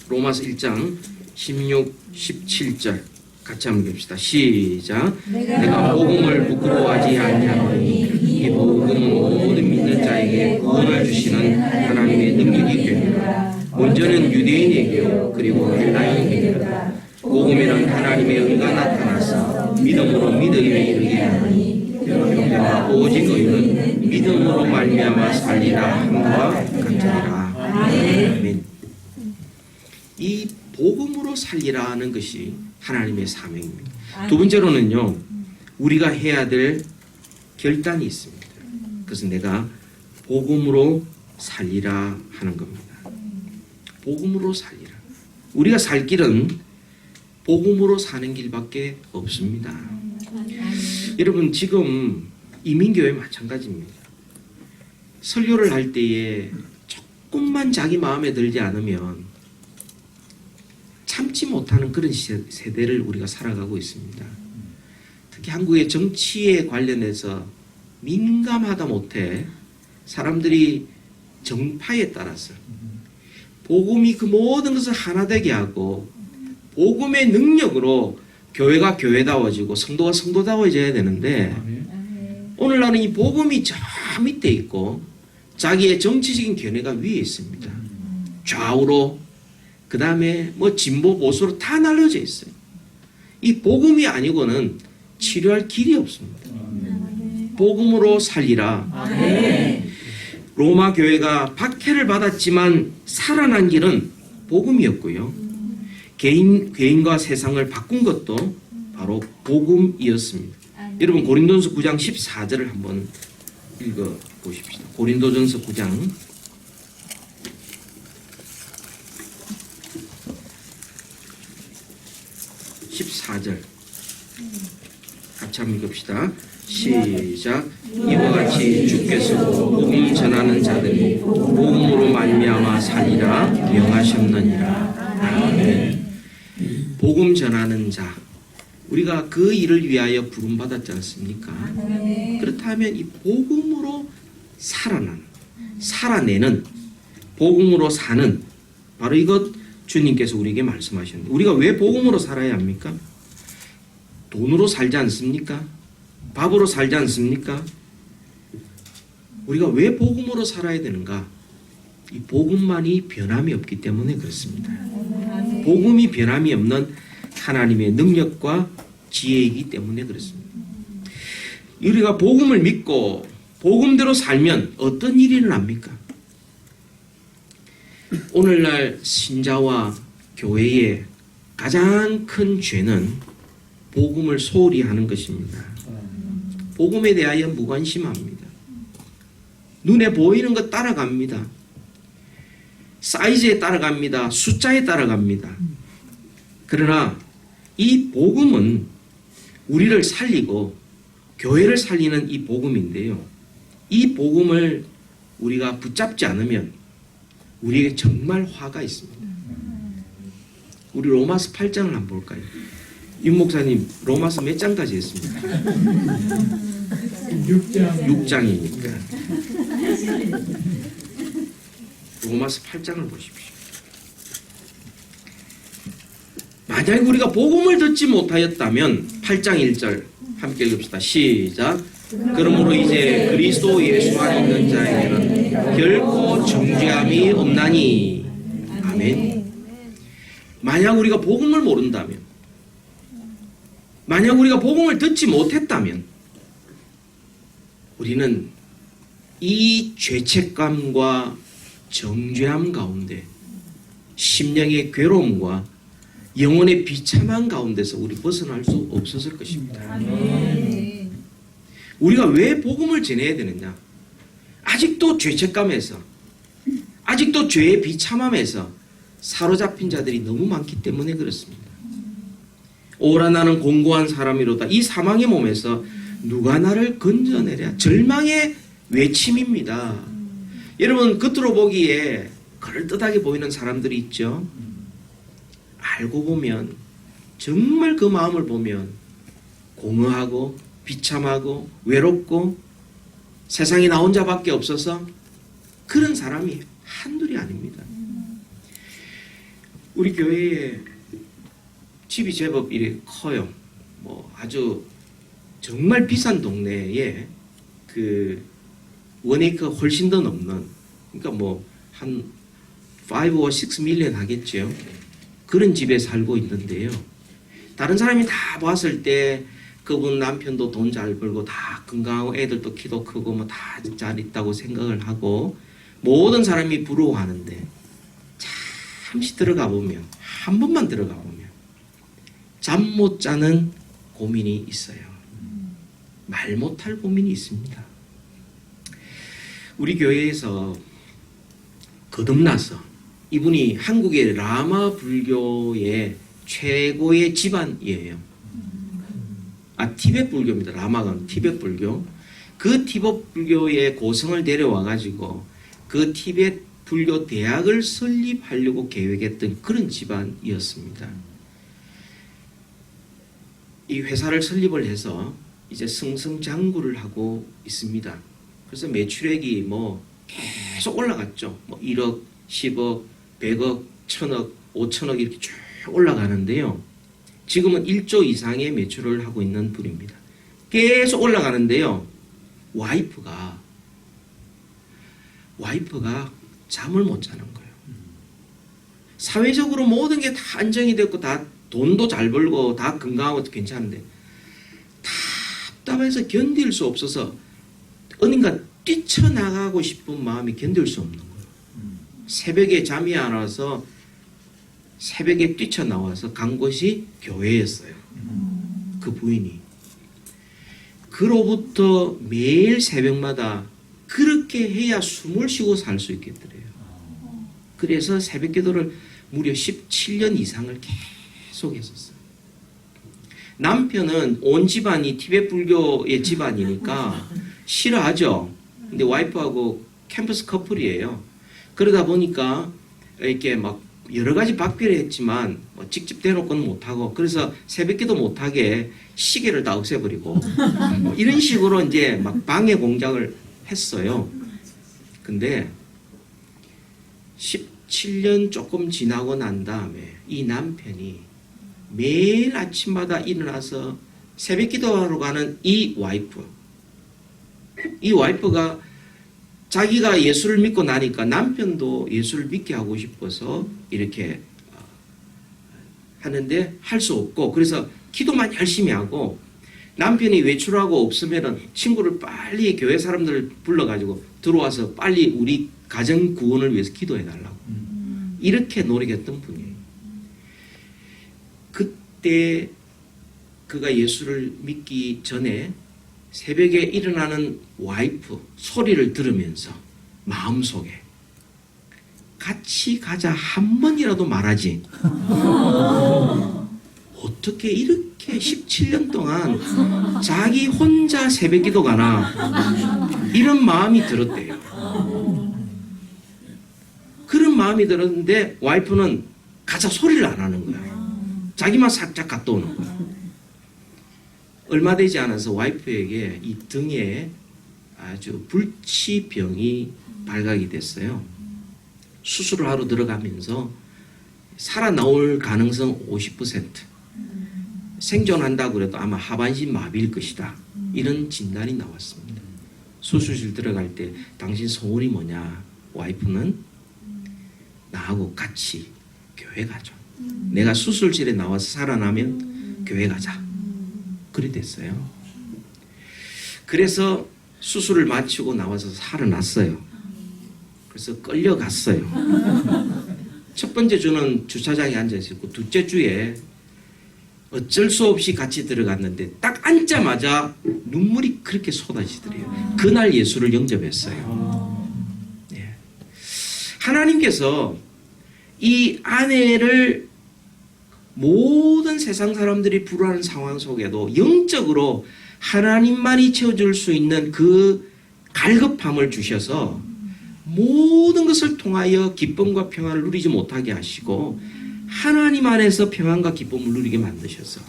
로마서 1장 16, 17절 같이 한번 봅시다. 시작. 내가 복음을 부끄러워하지 아니하노니 이 복음은 모든 믿는 자에게 구원을 주시는 하나님의 능력이 됩니다. 먼저는 유대인에게요 그리고 헬라인에게로다. 복음에는 하나님의 의가 나타나서 믿음으로 믿음에 이르게 하니 그러나 오직 의는 믿음으로 말미암아 살리라 함과 같으리라. 아멘. 이 복음으로 살리라 하는 것이 하나님의 사명입니다. 두 번째로는요 우리가 해야 될 결단이 있습니다. 그래서 내가 복음으로 살리라 하는 겁니다. 복음으로 살리라. 우리가 살 길은 복음으로 사는 길밖에 없습니다. 여러분 지금 이민교회 마찬가지입니다. 설교를 할 때에 조금만 자기 마음에 들지 않으면 참지 못하는 그런 세대를 우리가 살아가고 있습니다. 특히 한국의 정치에 관련해서 민감하다 못해 사람들이 정파에 따라서 복음이 그 모든 것을 하나 되게 하고 복음의 능력으로 교회가 교회다워지고 성도가 성도다워져야 되는데 오늘날은 이 복음이 저 밑에 있고 자기의 정치적인 견해가 위에 있습니다. 좌우로 그 다음에 뭐 진보 보수로 다 나눠져 있어요. 이 복음이 아니고는 치료할 길이 없습니다. 복음으로 살리라. 로마 교회가 박해를 받았지만 살아난 길은 복음이었고요. 개인과 세상을 바꾼 것도 바로 복음이었습니다. 여러분 고린도전서 9장 14절을 한번 읽어 보십시다. 고린도전서 9장 14절 같이 한번 읽읍시다. 시작. 이와 같이 주께서 복음 전하는 자들이 복음으로 말미암아 살리라 명하셨느니라. 아멘. 복음 전하는 자, 우리가 그 일을 위하여 부름받았지 않습니까? 그렇다면 이 복음으로 살아내는 복음으로 사는 바로 이것 주님께서 우리에게 말씀하셨는데 우리가 왜 복음으로 살아야 합니까? 돈으로 살지 않습니까? 밥으로 살지 않습니까? 우리가 왜 복음으로 살아야 되는가? 이 복음만이 변함이 없기 때문에 그렇습니다. 복음이 변함이 없는 하나님의 능력과 지혜이기 때문에 그렇습니다. 우리가 복음을 믿고 복음대로 살면 어떤 일이 일어납니까? 오늘날 신자와 교회의 가장 큰 죄는 복음을 소홀히 하는 것입니다. 복음에 대하여 무관심합니다. 눈에 보이는 것 따라갑니다. 사이즈에 따라갑니다. 숫자에 따라갑니다. 그러나 이 복음은 우리를 살리고 교회를 살리는 이 복음인데요. 이 복음을 우리가 붙잡지 않으면 우리에게 정말 화가 있습니다. 우리 로마서 8장을 한번 볼까요? 윤 목사님 로마서 몇 장까지 했습니까? 6장이니까 로마서 8장을 보십시오. 만약에 우리가 복음을 듣지 못하였다면 8장 1절 함께 읽읍시다. 시작. 그러므로 이제 그리스도 예수 안에 있는 자에게는 결코 정죄함이 없나니. 아멘. 만약 우리가 복음을 모른다면, 만약 우리가 복음을 듣지 못했다면 우리는 이 죄책감과 정죄함 가운데 심령의 괴로움과 영혼의 비참한 가운데서 우리 벗어날 수 없었을 것입니다. 아멘. 우리가 왜 복음을 전해야 되느냐? 아직도 죄책감에서, 아직도 죄의 비참함에서 사로잡힌 자들이 너무 많기 때문에 그렇습니다. 오라 나는 공고한 사람이로다. 이 사망의 몸에서 누가 나를 건져내랴. 절망의 외침입니다. 여러분 겉으로 보기에 그럴듯하게 보이는 사람들이 있죠. 알고 보면 정말 그 마음을 보면 공허하고 비참하고 외롭고 세상에 나 혼자밖에 없어서 그런 사람이 한둘이 아닙니다. 우리 교회에 집이 제법 이렇게 커요. 뭐 아주 정말 비싼 동네에 그 원에이커 훨씬 더 넘는, 그러니까 뭐 한 5 or 6 밀리언 하겠죠. 그런 집에 살고 있는데요. 다른 사람이 다 봤을 때 그분 남편도 돈 잘 벌고 다 건강하고 애들도 키도 크고 뭐 다 잘 있다고 생각을 하고 모든 사람이 부러워하는데 잠시 들어가 보면, 한 번만 들어가 보면 잠 못 자는 고민이 있어요. 말 못할 고민이 있습니다. 우리 교회에서 거듭나서 이분이 한국의 라마 불교의 최고의 집안이에요. 티벳 불교입니다. 라마가 티벳 불교. 그 티벳 불교의 고성을 데려와가지고 그 티벳 불교 대학을 설립하려고 계획했던 그런 집안이었습니다. 이 회사를 설립을 해서 이제 승승장구를 하고 있습니다. 그래서 매출액이 뭐 계속 올라갔죠. 뭐 1억, 10억, 100억, 1000억, 5천억 이렇게 쭉 올라가는데요. 지금은 1조 이상의 매출을 하고 있는 분입니다. 계속 올라가는데요. 와이프가 잠을 못 자는 거예요. 사회적으로 모든 게 다 안정이 됐고 다 돈도 잘 벌고 다 건강하고 괜찮은데 답답해서 견딜 수 없어서 어딘가 뛰쳐나가고 싶은 마음이 견딜 수 없는 거예요. 새벽에 잠이 안 와서 새벽에 뛰쳐나와서 간 곳이 교회였어요. 그 부인이. 그로부터 매일 새벽마다 그렇게 해야 숨을 쉬고 살 수 있겠더래요. 그래서 새벽 기도를 무려 17년 이상을 계속 했었어요. 남편은 온 집안이 티베트 불교의 집안이니까 싫어하죠. 근데 와이프하고 캠퍼스 커플이에요. 그러다 보니까 이렇게 막 여러 가지 박피를 했지만 뭐 직접 대놓고는 못하고, 그래서 새벽기도 못하게 시계를 다 없애버리고 뭐 이런 식으로 이제 막 방해 공작을 했어요. 근데 17년 조금 지나고 난 다음에 이 남편이 매일 아침마다 일어나서 새벽기도하러 가는 이 와이프가 자기가 예수를 믿고 나니까 남편도 예수를 믿게 하고 싶어서 이렇게 하는데 할 수 없고, 그래서 기도만 열심히 하고 남편이 외출하고 없으면은 친구를 빨리 교회 사람들을 불러가지고 들어와서 빨리 우리 가정 구원을 위해서 기도해 달라고. 이렇게 노력했던 분이에요. 그때 그가 예수를 믿기 전에 새벽에 일어나는 와이프 소리를 들으면서 마음속에 같이 가자 한 번이라도 말하지. 어떻게 이렇게 17년 동안 자기 혼자 새벽기도 가나 이런 마음이 들었대요. 그런 마음이 들었는데 와이프는 가자 소리를 안 하는 거야. 자기만 살짝 갔다 오는 거야. 얼마 되지 않아서 와이프에게 이 등에 아주 불치병이 발각이 됐어요. 수술을 하러 들어가면서 살아나올 가능성 50%. 생존한다고 그래도 아마 하반신 마비일 것이다. 이런 진단이 나왔습니다. 수술실 들어갈 때 당신 소원이 뭐냐? 와이프는 나하고 같이 교회 가죠. 내가 수술실에 나와서 살아나면 교회 가자. 그래 됐어요. 그래서 수술을 마치고 나와서 살아났어요. 그래서 끌려갔어요. 첫 번째 주는 주차장에 앉아있었고 둘째 주에 어쩔 수 없이 같이 들어갔는데 딱 앉자마자 눈물이 그렇게 쏟아지더래요. 그날 예수를 영접했어요. 네. 하나님께서 이 아내를 모든 세상 사람들이 불안한 상황 속에도 영적으로 하나님만이 채워줄 수 있는 그 갈급함을 주셔서 모든 것을 통하여 기쁨과 평안을 누리지 못하게 하시고 하나님 안에서 평안과 기쁨을 누리게 만드셔서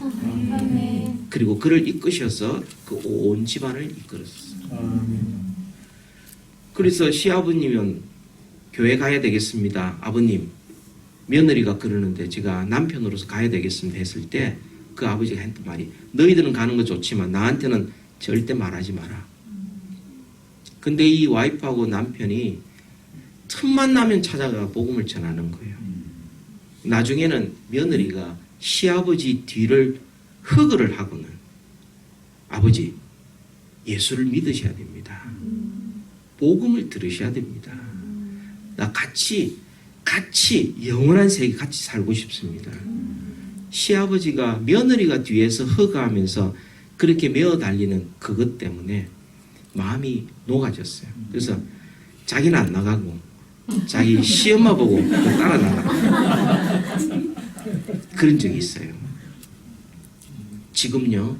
그리고 그를 이끄셔서 그 온 집안을 이끌었어요. 그래서 시아버님은 교회 가야 되겠습니다. 아버님 며느리가 그러는데 제가 남편으로서 가야 되겠습니다 했을 때 그 아버지가 했던 말이 너희들은 가는 거 좋지만 나한테는 절대 말하지 마라. 근데 이 와이프하고 남편이 틈만 나면 찾아가 복음을 전하는 거예요. 나중에는 며느리가 시아버지 뒤를 허그를 하고는 아버지 예수를 믿으셔야 됩니다. 복음을 들으셔야 됩니다. 나 같이 영원한 세계 같이 살고 싶습니다. 시아버지가 며느리가 뒤에서 허가하면서 그렇게 메어 달리는 그것 때문에 마음이 녹아졌어요. 그래서 자기는 안 나가고 자기 시엄마 보고 따라 나가 그런 적이 있어요. 지금요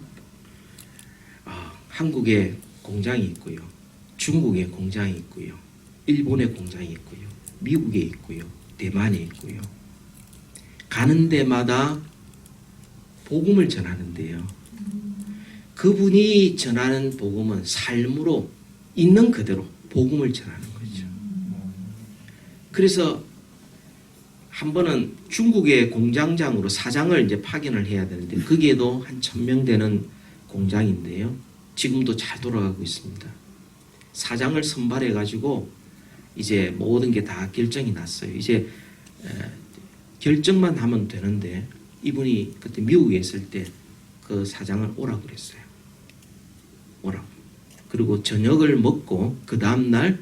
한국에 공장이 있고요, 중국에 공장이 있고요, 일본에 공장이 있고요, 미국에 있고요, 대만에 있고요. 가는 데마다 복음을 전하는데요. 그분이 전하는 복음은 삶으로 있는 그대로 복음을 전하는 거죠. 그래서 한 번은 중국의 공장장으로 사장을 이제 파견을 해야 되는데 거기에도 한 1000명 되는 공장인데요. 지금도 잘 돌아가고 있습니다. 사장을 선발해 가지고 이제 모든 게 다 결정이 났어요. 이제 결정만 하면 되는데 이분이 그때 미국에 있을 때 그 사장을 오라고 그랬어요. 오라고. 그리고 저녁을 먹고 그 다음날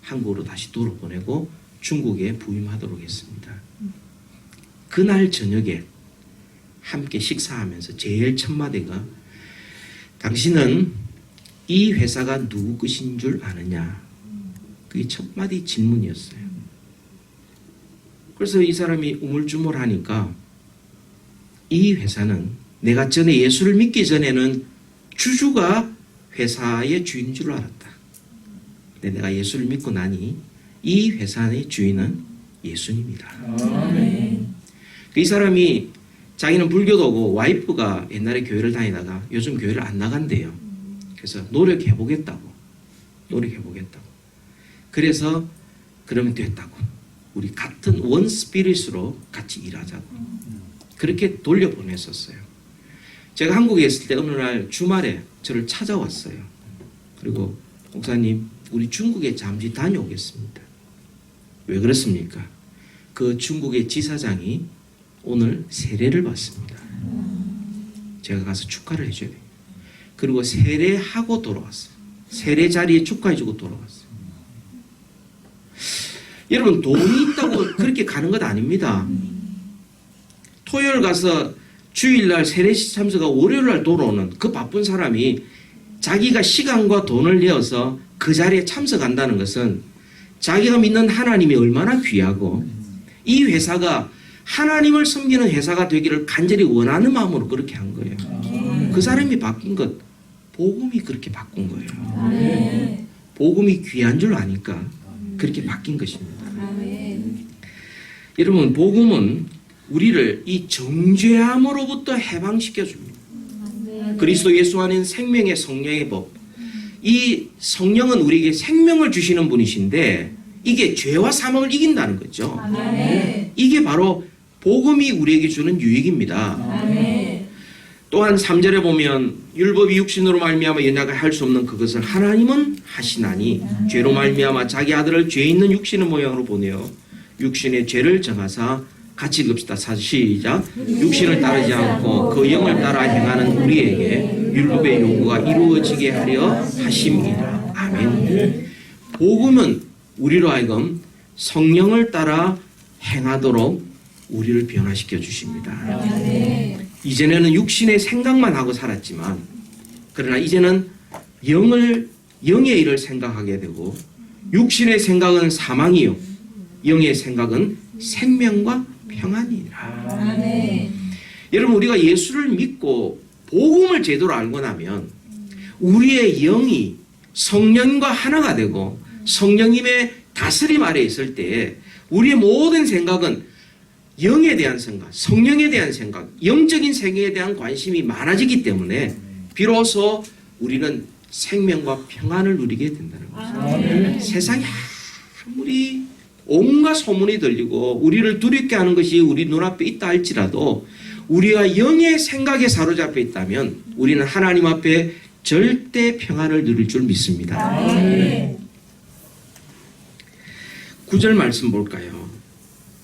한국으로 다시 돌아보내고 중국에 부임하도록 했습니다. 그날 저녁에 함께 식사하면서 제일 첫 마디가 당신은 이 회사가 누구 것인 줄 아느냐? 그게 첫 마디 질문이었어요. 그래서 이 사람이 우물쭈물하니까 이 회사는 내가 전에 예수를 믿기 전에는 주주가 회사의 주인인 줄 알았다. 근데 내가 예수를 믿고 나니 이 회사의 주인은 예수님이다. 이 사람이 자기는 불교도고 와이프가 옛날에 교회를 다니다가 요즘 교회를 안 나간대요. 그래서 노력해보겠다고. 그래서 그러면 됐다고. 우리 같은 원 스피릿으로 같이 일하자고. 그렇게 돌려보냈었어요. 제가 한국에 있을 때 어느 날 주말에 저를 찾아왔어요. 그리고 목사님 우리 중국에 잠시 다녀오겠습니다. 왜 그렇습니까? 그 중국의 지사장이 오늘 세례를 받습니다. 제가 가서 축하를 해줘야 돼요. 그리고 세례하고 돌아왔어요. 세례 자리에 축하해주고 돌아왔어요. 여러분 돈이 있다고 그렇게 가는 것 아닙니다. 토요일 가서 주일날 세례식 참석하고 월요일날 돌아오는 그 바쁜 사람이 자기가 시간과 돈을 내어서 그 자리에 참석한다는 것은 자기가 믿는 하나님이 얼마나 귀하고 이 회사가 하나님을 섬기는 회사가 되기를 간절히 원하는 마음으로 그렇게 한 거예요. 그 사람이 바뀐 것, 복음이 그렇게 바꾼 거예요. 아멘. 복음이 귀한 줄 아니까 그렇게 바뀐 것입니다. 아멘. 여러분, 복음은 우리를 이 정죄함으로부터 해방시켜 줍니다. 그리스도 예수 안에 생명의 성령의 법. 이 성령은 우리에게 생명을 주시는 분이신데 이게 죄와 사망을 이긴다는 거죠. 아멘. 이게 바로 복음이 우리에게 주는 유익입니다. 아멘. 또한 3절에 보면 율법이 육신으로 말미암아 연약을 할 수 없는 그것을 하나님은 하시나니 죄로 말미암아 자기 아들을 죄 있는 육신의 모양으로 보내어 육신의 죄를 정하사 같이 읽읍시다. 시작. 육신을 따르지 않고 그 영을 따라 행하는 우리에게 율법의 요구가 이루어지게 하려 하심이라. 아멘. 복음은 우리로 하여금 성령을 따라 행하도록 우리를 변화시켜 주십니다. 아멘. 이전에는 육신의 생각만 하고 살았지만 그러나 이제는 영의 일을 생각하게 되고 육신의 생각은 사망이요 영의 생각은 생명과 평안이라. 아멘. 여러분 우리가 예수를 믿고 복음을 제대로 알고 나면 우리의 영이 성령과 하나가 되고 성령님의 다스림 아래 있을 때 우리의 모든 생각은 영에 대한 생각, 성령에 대한 생각, 영적인 세계에 대한 관심이 많아지기 때문에 비로소 우리는 생명과 평안을 누리게 된다는 것입니다. 세상에 아무리 온갖 소문이 들리고 우리를 두렵게 하는 것이 우리 눈앞에 있다 할지라도 우리가 영의 생각에 사로잡혀 있다면 우리는 하나님 앞에 절대 평안을 누릴 줄 믿습니다. 아멘. 9절 말씀 볼까요?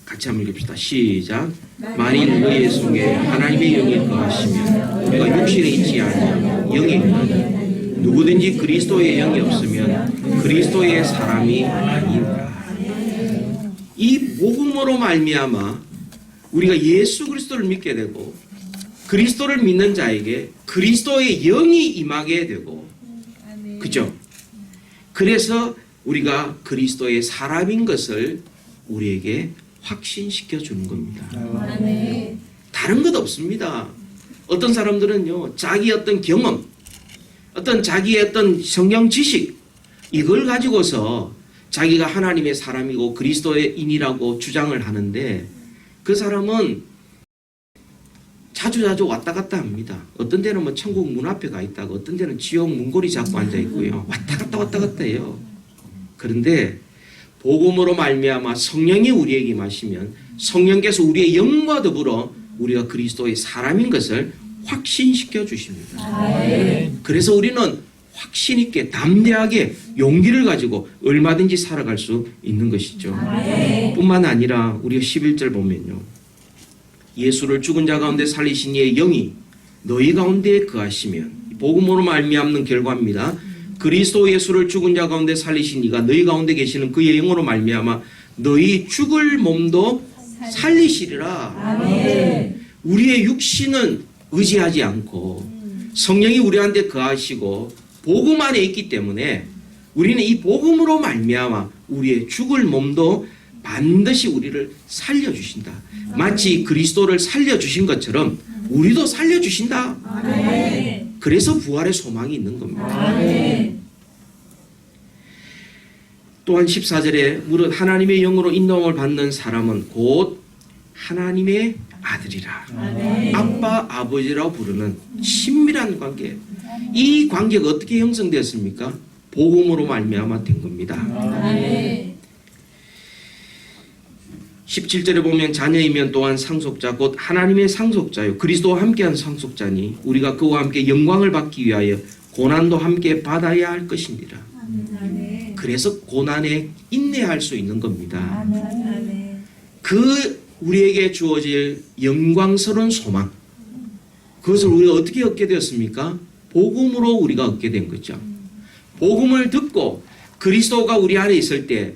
같이 한번 읽읍시다. 시작. 만일 너희 속에 하나님의 영이 거하시면 우리가 육신에 있지 아니하고 영에 있느니 누구든지 그리스도의 영이 없으면 그리스도의 사람이 아니라. 이 복음으로 말미암아 우리가 예수 그리스도를 믿게 되고 그리스도를 믿는 자에게 그리스도의 영이 임하게 되고 그죠? 그래서 우리가 그리스도의 사람인 것을 우리에게 확신시켜 주는 겁니다. 아멘. 다른 것 없습니다. 어떤 사람들은요, 자기 어떤 경험, 어떤 자기의 어떤 성경 지식, 이걸 가지고서 자기가 하나님의 사람이고 그리스도의 인이라고 주장을 하는데 그 사람은 자주자주 왔다 갔다 합니다. 어떤 데는 뭐 천국 문 앞에 가 있다고, 어떤 데는 지옥 문고리 잡고 앉아 있고요. 왔다 갔다 해요. 그런데 복음으로 말미암아 성령이 우리에게 임하시면 성령께서 우리의 영과 더불어 우리가 그리스도의 사람인 것을 확신시켜 주십니다. 아멘. 그래서 우리는 확신 있게 담대하게 용기를 가지고 얼마든지 살아갈 수 있는 것이죠. 아멘. 뿐만 아니라 우리가 11절 보면요. 예수를 죽은 자 가운데 살리신 이의 영이 너희 가운데 거하시면 복음으로 말미암는 결과입니다. 그리스도 예수를 죽은 자 가운데 살리신 이가 너희 가운데 계시는 그의 영으로 말미암아 너희 죽을 몸도 살리시리라. 아멘. 우리의 육신은 의지하지 않고 성령이 우리한테 거하시고 복음 안에 있기 때문에 우리는 이 복음으로 말미암아 우리의 죽을 몸도 반드시 우리를 살려주신다. 마치 그리스도를 살려주신 것처럼 우리도 살려주신다. 아멘. 그래서 부활의 소망이 있는 겁니다. 아멘. 또한 14절에 무릇 하나님의 영으로 인도함을 받는 사람은 곧 하나님의 아들이라. 아멘. 아빠 아버지라고 부르는 친밀한 관계. 이 관계가 어떻게 형성되었습니까? 복음으로 말미암아 된 겁니다. 아멘. 17절에 보면 자녀이면 또한 상속자 곧 하나님의 상속자요 그리스도와 함께한 상속자니 우리가 그와 함께 영광을 받기 위하여 고난도 함께 받아야 할 것입니다. 아멘. 그래서 고난에 인내할 수 있는 겁니다. 아멘. 그 우리에게 주어질 영광스러운 소망, 그것을 우리가 어떻게 얻게 되었습니까? 복음으로 우리가 얻게 된 거죠. 복음을 듣고 그리스도가 우리 안에 있을 때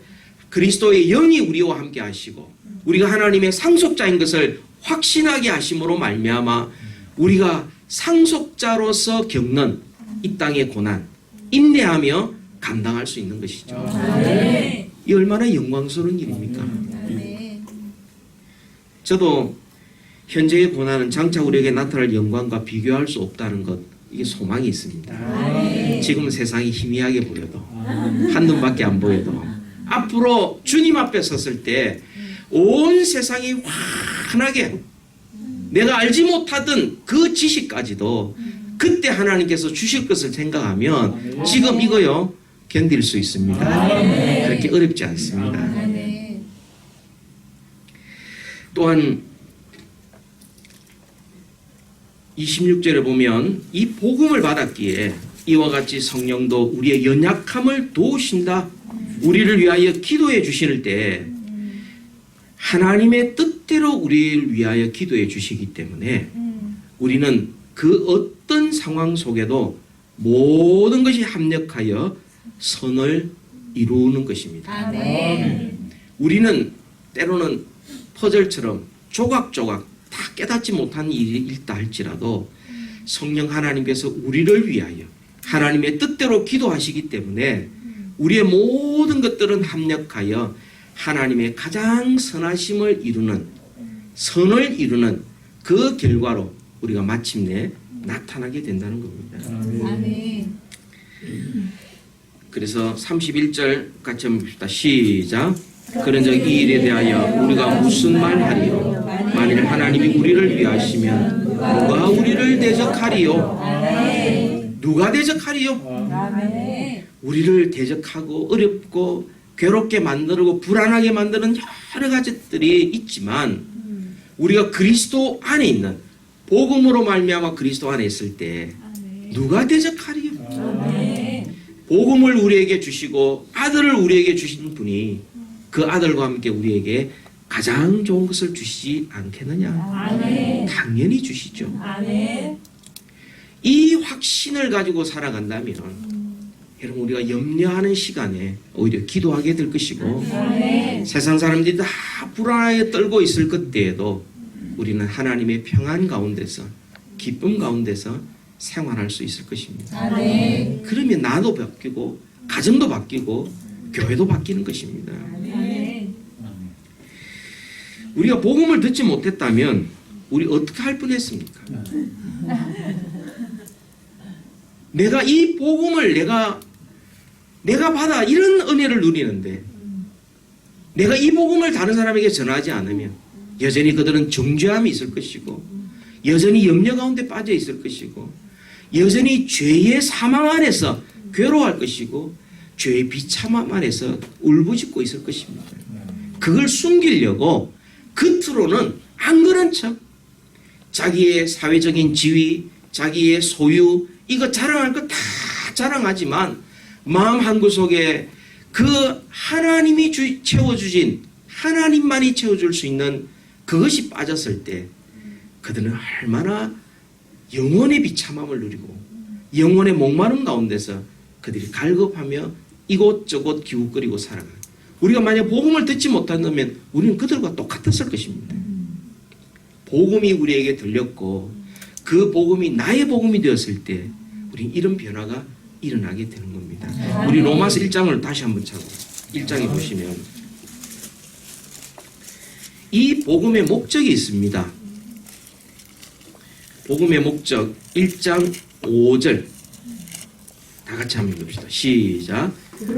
그리스도의 영이 우리와 함께 하시고 우리가 하나님의 상속자인 것을 확신하게 하심으로 말미암아 우리가 상속자로서 겪는 이 땅의 고난 인내하며 감당할 수 있는 것이죠. 아멘. 이 얼마나 영광스러운 일입니까? 아멘. 저도 현재의 고난은 장차 우리에게 나타날 영광과 비교할 수 없다는 것, 이게 소망이 있습니다. 아멘. 지금 세상이 희미하게 보여도 한눈밖에 안 보여도 앞으로 주님 앞에 섰을 때 온 세상이 환하게 내가 알지 못하던 그 지식까지도 그때 하나님께서 주실 것을 생각하면 지금 이거요 견딜 수 있습니다. 그렇게 어렵지 않습니다. 아멘. 또한 26절에 보면 이 복음을 받았기에 이와 같이 성령도 우리의 연약함을 도우신다. 우리를 위하여 기도해 주실 때 하나님의 뜻대로 우리를 위하여 기도해 주시기 때문에 우리는 그 어떤 상황 속에도 모든 것이 합력하여 선을 이루는 것입니다. 아멘. 우리는 때로는 퍼즐처럼 조각조각 다 깨닫지 못한 일이 있다 할지라도 성령 하나님께서 우리를 위하여 하나님의 뜻대로 기도하시기 때문에 우리의 모든 것들은 합력하여 하나님의 가장 선하심을 이루는 선을 이루는 그 결과로 우리가 마침내 나타나게 된다는 겁니다. 아멘. 그래서 31절 같이 한번 봅시다. 시작. 그런즉 이 일에 대하여 우리가 무슨 말하리요? 만일 하나님이 우리를 위하시면 누가 우리를 대적하리요? 아멘. 누가 대적하리요? 아멘. 우리를 대적하고 어렵고 괴롭게 만들고 불안하게 만드는 여러 가지들이 있지만 우리가 그리스도 안에 있는 복음으로 말미암아 그리스도 안에 있을 때 누가 대적하리요? 아멘. 복음을 우리에게 주시고 아들을 우리에게 주신 분이 그 아들과 함께 우리에게 가장 좋은 것을 주시지 않겠느냐? 아멘. 당연히 주시죠. 아멘. 이 확신을 가지고 살아간다면 여러분 우리가 염려하는 시간에 오히려 기도하게 될 것이고 아멘. 세상 사람들이 다 불안하게 떨고 있을 그때에도 우리는 하나님의 평안 가운데서 기쁨 가운데서 생활할 수 있을 것입니다. 아멘. 그러면 나도 바뀌고 가정도 바뀌고 교회도 바뀌는 것입니다. 아멘. 우리가 복음을 듣지 못했다면 우리 어떻게 할 뻔했습니까? 내가 이 복음을 내가 받아 이런 은혜를 누리는데 내가 이 복음을 다른 사람에게 전하지 않으면 여전히 그들은 정죄함이 있을 것이고 여전히 염려 가운데 빠져 있을 것이고 여전히 죄의 사망 안에서 괴로워할 것이고 죄의 비참함 안에서 울부짖고 있을 것입니다. 그걸 숨기려고 겉으로는 안 그런 척 자기의 사회적인 지위, 자기의 소유 이거 자랑할 거 다 자랑하지만 마음 한구석에 그 하나님이 채워주신 하나님만이 채워줄 수 있는 그것이 빠졌을 때 그들은 얼마나 영혼의 비참함을 누리고 영혼의 목마름 가운데서 그들이 갈급하며 이곳저곳 기웃거리고 살아가요. 우리가 만약 복음을 듣지 못한다면 우리는 그들과 똑같았을 것입니다. 복음이 우리에게 들렸고 그 복음이 나의 복음이 되었을 때 우리는 이런 변화가 일어나게 되는 겁니다. 우리 로마서 1장을 다시 한번 찾고 1장에 보시면 이 복음의 목적이 있습니다. 복음의 목적 1장 5절 다 같이 한번 봅시다. 시작.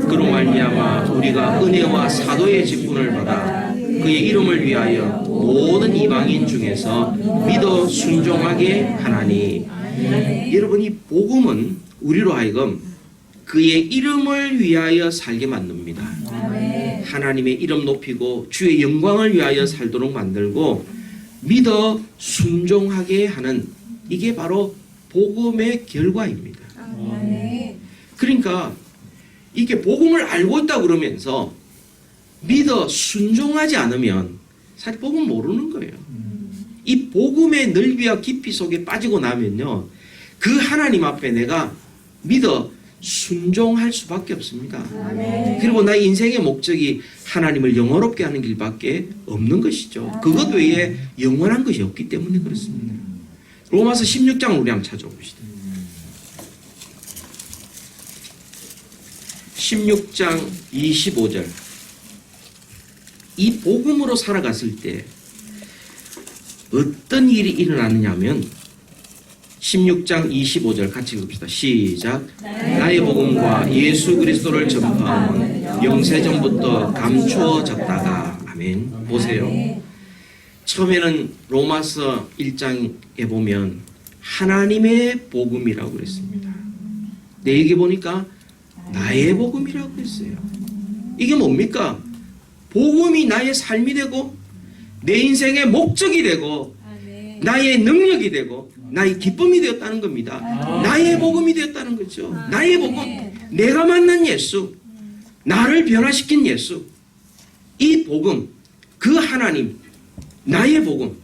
그로 말미암아 우리가 은혜와 사도의 직분을 받아 그의 이름을 위하여 모든 이방인 중에서 믿어 순종하게 하나니. 여러분 이 복음은 우리로 하여금 그의 이름을 위하여 살게 만듭니다. 하나님의 이름 높이고 주의 영광을 위하여 살도록 만들고 믿어 순종하게 하는 이게 바로 복음의 결과입니다. 그러니까 이게 복음을 알고 있다 그러면서 믿어 순종하지 않으면 사실 복음 모르는 거예요. 이 복음의 넓이와 깊이 속에 빠지고 나면요 그 하나님 앞에 내가 믿어 순종할 수밖에 없습니다. 아멘. 그리고 나의 인생의 목적이 하나님을 영원롭게 하는 길밖에 없는 것이죠. 그것 외에 영원한 것이 없기 때문에 그렇습니다. 로마서 16장 우리 한번 찾아봅시다. 16장 25절. 이 복음으로 살아갔을 때 어떤 일이 일어나느냐 하면 16장 25절 같이 읽읍시다. 시작. 나의 복음과 예수 그리스도를 전파함은 영세전부터 감추어졌다가. 아멘. 보세요. 처음에는 로마서 1장에 보면 하나님의 복음이라고 그랬습니다. 근데 여기 보니까 나의 복음이라고 했어요. 이게 뭡니까? 복음이 나의 삶이 되고 내 인생의 목적이 되고 나의 능력이 되고 나의 기쁨이 되었다는 겁니다. 나의 복음이 되었다는 거죠. 나의 복음, 내가 만난 예수, 나를 변화시킨 예수, 이 복음, 그 하나님, 나의 복음,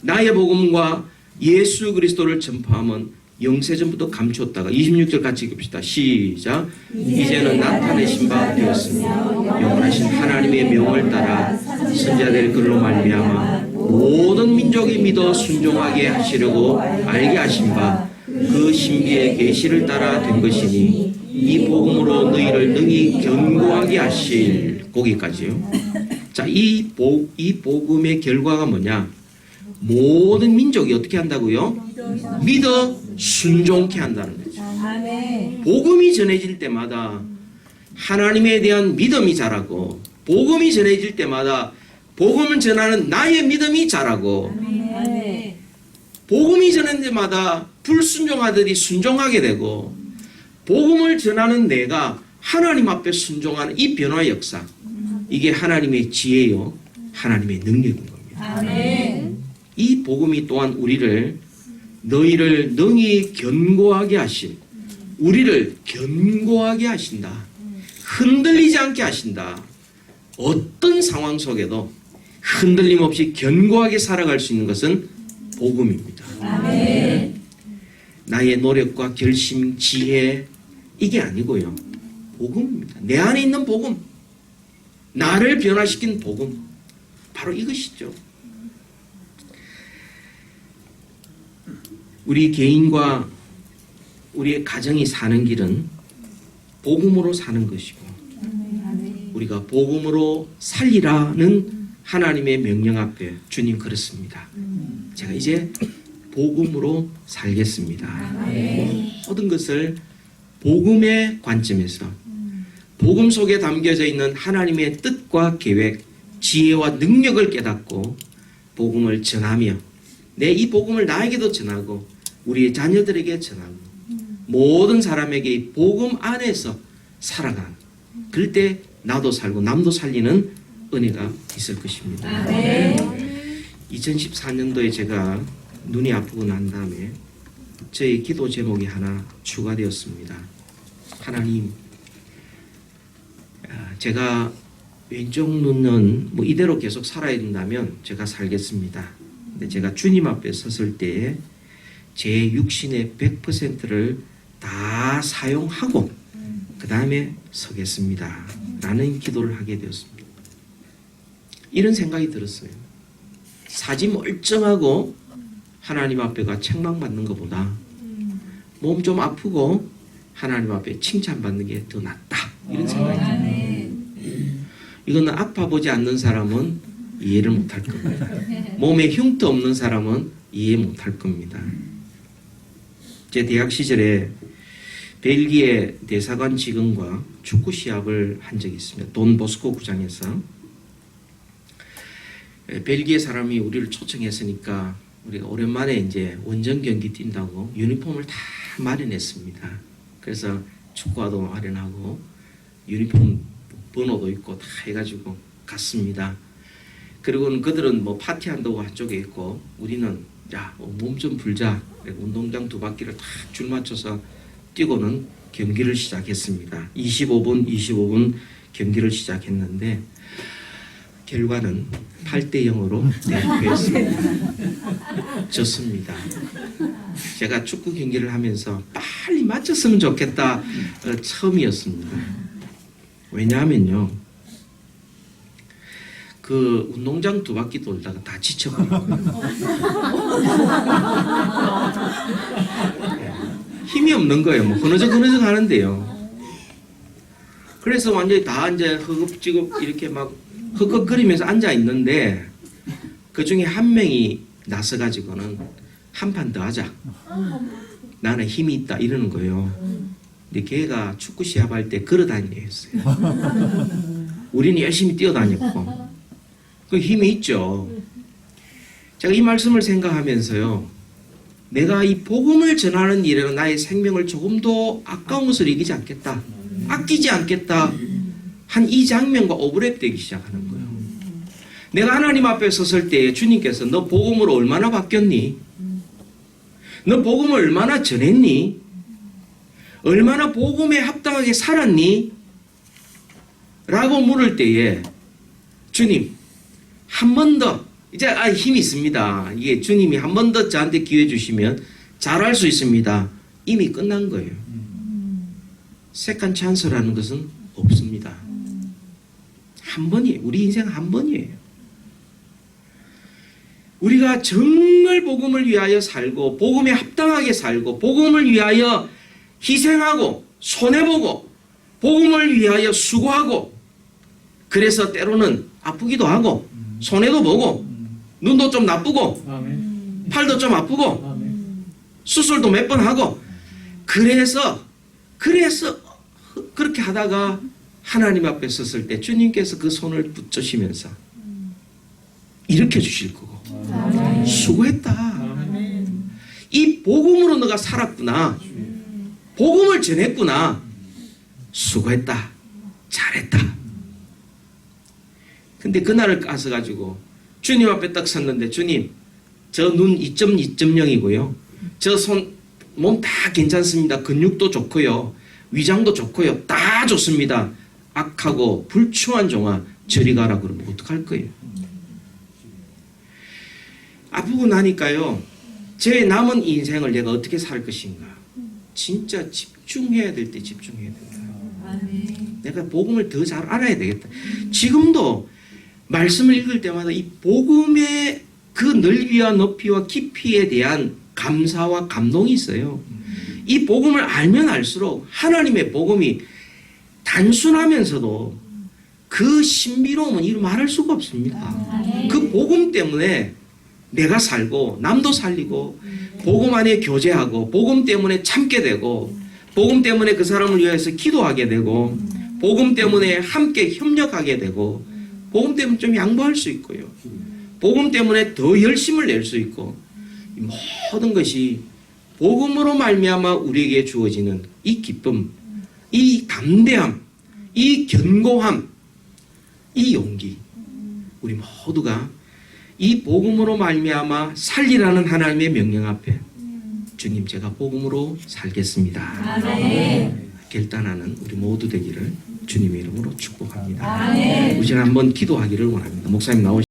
나의 복음과 예수 그리스도를 전파하면 영세전부터 감추었다가 26절 같이 읽읍시다. 시작. 이제는 나타내신 바 되었으며 영원하신 하나님의 명을 따라 선자될 글로 말미암아 모든 민족이 믿어 순종하게 하시려고 알게 하신 바 그 신비의 계시를 따라 된 것이니 이 복음으로 너희를 능히 견고하게 하실. 거기까지요. 자, 이 복음의 결과가 뭐냐? 모든 민족이 어떻게 한다고요? 믿어 순종케 한다는 거죠. 복음이 전해질 때마다 하나님에 대한 믿음이 자라고, 복음이 전해질 때마다 복음을 전하는 나의 믿음이 자라고, 복음이 전할 때마다 불순종하들이 순종하게 되고, 복음을 전하는 내가 하나님 앞에 순종하는 이 변화 역사, 이게 하나님의 지혜요, 하나님의 능력인 겁니다. 아멘. 이 복음이 또한 우리를 너희를 능히 견고하게 하신, 우리를 견고하게 하신다. 흔들리지 않게 하신다. 어떤 상황 속에도 흔들림 없이 견고하게 살아갈 수 있는 것은 복음입니다. 아멘. 나의 노력과 결심, 지혜, 이게 아니고요. 복음입니다. 내 안에 있는 복음, 나를 변화시킨 복음, 바로 이것이죠. 우리 개인과 우리의 가정이 사는 길은 복음으로 사는 것이고, 우리가 복음으로 살리라는 하나님의 명령 앞에 주님 그렇습니다. 제가 이제 복음으로 살겠습니다. 모든 것을 복음의 관점에서, 복음 속에 담겨져 있는 하나님의 뜻과 계획, 지혜와 능력을 깨닫고 복음을 전하며, 내 이 복음을 나에게도 전하고 우리의 자녀들에게 전하고 모든 사람에게 이 복음 안에서 살아가는, 그럴 때 나도 살고 남도 살리는 은혜가 있을 것입니다. 아멘. 2014년도에 제가 눈이 아프고 난 다음에 저희 기도 제목이 하나 추가되었습니다. 하나님, 제가 왼쪽 눈은 뭐 이대로 계속 살아야 된다면 제가 살겠습니다. 근데 제가 주님 앞에 섰을 때에 제 육신의 100%를 다 사용하고 그 다음에 서겠습니다. 라는 기도를 하게 되었습니다. 이런 생각이 들었어요. 사지 멀쩡하고 하나님 앞에가 책망받는 것보다 몸 좀 아프고 하나님 앞에 칭찬받는 게 더 낫다. 이런 생각이 듭니다. 이거는 아파보지 않는 사람은 이해를 못할 겁니다. 몸에 흉터 없는 사람은 이해 못할 겁니다. 제 대학 시절에 벨기에 대사관 직원과 축구 시합을 한 적이 있습니다. 돈 보스코 구장에서. 벨기에 사람이 우리를 초청했으니까 우리가 오랜만에 이제 원정 경기 뛴다고 유니폼을 다 마련했습니다. 그래서 축구화도 마련하고 유니폼 번호도 있고 다 해가지고 갔습니다. 그리고는 그들은 뭐 파티한다고 한쪽에 있고 우리는 야, 몸 좀 풀자. 운동장 2바퀴를 딱 줄 맞춰서 뛰고는 경기를 시작했습니다. 25분 경기를 시작했는데 결과는 8대 0으로 대패했습니다. 졌습니다. 제가 축구 경기를 하면서 빨리 맞췄으면 좋겠다 처음이었습니다. 왜냐하면요, 그 운동장 2바퀴 돌다가 다 지쳐버리고요. 힘이 없는 거예요. 뭐 흐느적 하는데요. 그래서 완전히 다 이제 허겁지겁 이렇게 막 흑흑거리면서 앉아 있는데 그 중에 한 명이 나서가지고는 한 판 더 하자. 나는 힘이 있다 이러는 거예요. 근데 걔가 축구 시합할 때 걸어다니려 했어요. 우리는 열심히 뛰어다녔고 그 힘이 있죠. 제가 이 말씀을 생각하면서요, 내가 이 복음을 전하는 일에는 나의 생명을 조금도 아까운 것을 여기지 않겠다, 아끼지 않겠다 한 이 장면과 오버랩되기 시작하는 거예요. 내가 하나님 앞에 섰을 때 주님께서 너 복음으로 얼마나 바뀌었니? 너 복음을 얼마나 전했니? 얼마나 복음에 합당하게 살았니? 라고 물을 때에 주님 한 번 더, 이제 힘이 있습니다. 이게 주님이 한 번 더 저한테 기회 주시면 잘할 수 있습니다. 이미 끝난 거예요. 세컨 찬스라는 것은 없습니다. 한 번이에요. 우리 인생 한 번이에요. 우리가 정말 복음을 위하여 살고 복음에 합당하게 살고 복음을 위하여 희생하고 손해보고 복음을 위하여 수고하고, 그래서 때로는 아프기도 하고 손해도 보고 눈도 좀 나쁘고 아멘. 팔도 좀 아프고 아멘. 수술도 몇 번 하고, 그래서 그렇게 하다가 하나님 앞에 섰을 때 주님께서 그 손을 붙드시면서 일으켜 주실 거고, 아멘. 수고했다. 아멘. 이 복음으로 너가 살았구나. 복음을 전했구나. 수고했다. 잘했다. 근데 그날을 까서 가지고 주님 앞에 딱 섰는데, 주님 저 눈 2.0이고요. 저 손 몸 다 괜찮습니다. 근육도 좋고요. 위장도 좋고요. 다 좋습니다. 악하고 불충한 종아 저리 가라 그러면 어떡할 거예요? 아프고 나니까요, 제 남은 인생을 내가 어떻게 살 것인가, 진짜 집중해야 될 때 집중해야 된다. 아멘. 내가 복음을 더 잘 알아야 되겠다. 지금도 말씀을 읽을 때마다 이 복음의 그 넓이와 높이와 깊이에 대한 감사와 감동이 있어요. 이 복음을 알면 알수록 하나님의 복음이 단순하면서도 그 신비로움은 이루 말할 수가 없습니다. 그 복음 때문에 내가 살고 남도 살리고, 복음 안에 교제하고, 복음 때문에 참게 되고, 복음 때문에 그 사람을 위해서 기도하게 되고, 복음 때문에 함께 협력하게 되고, 복음 때문에 좀 양보할 수 있고요. 복음 때문에 더 열심을 낼 수 있고, 이 모든 것이 복음으로 말미암아 우리에게 주어지는 이 기쁨, 이 담대함, 이 견고함, 이 용기, 우리 모두가 이 복음으로 말미암아 살리라는 하나님의 명령 앞에 주님 제가 복음으로 살겠습니다. 아멘. 결단하는 우리 모두 되기를 주님의 이름으로 축복합니다. 아멘. 우리 한번 기도하기를 원합니다. 목사님 나오시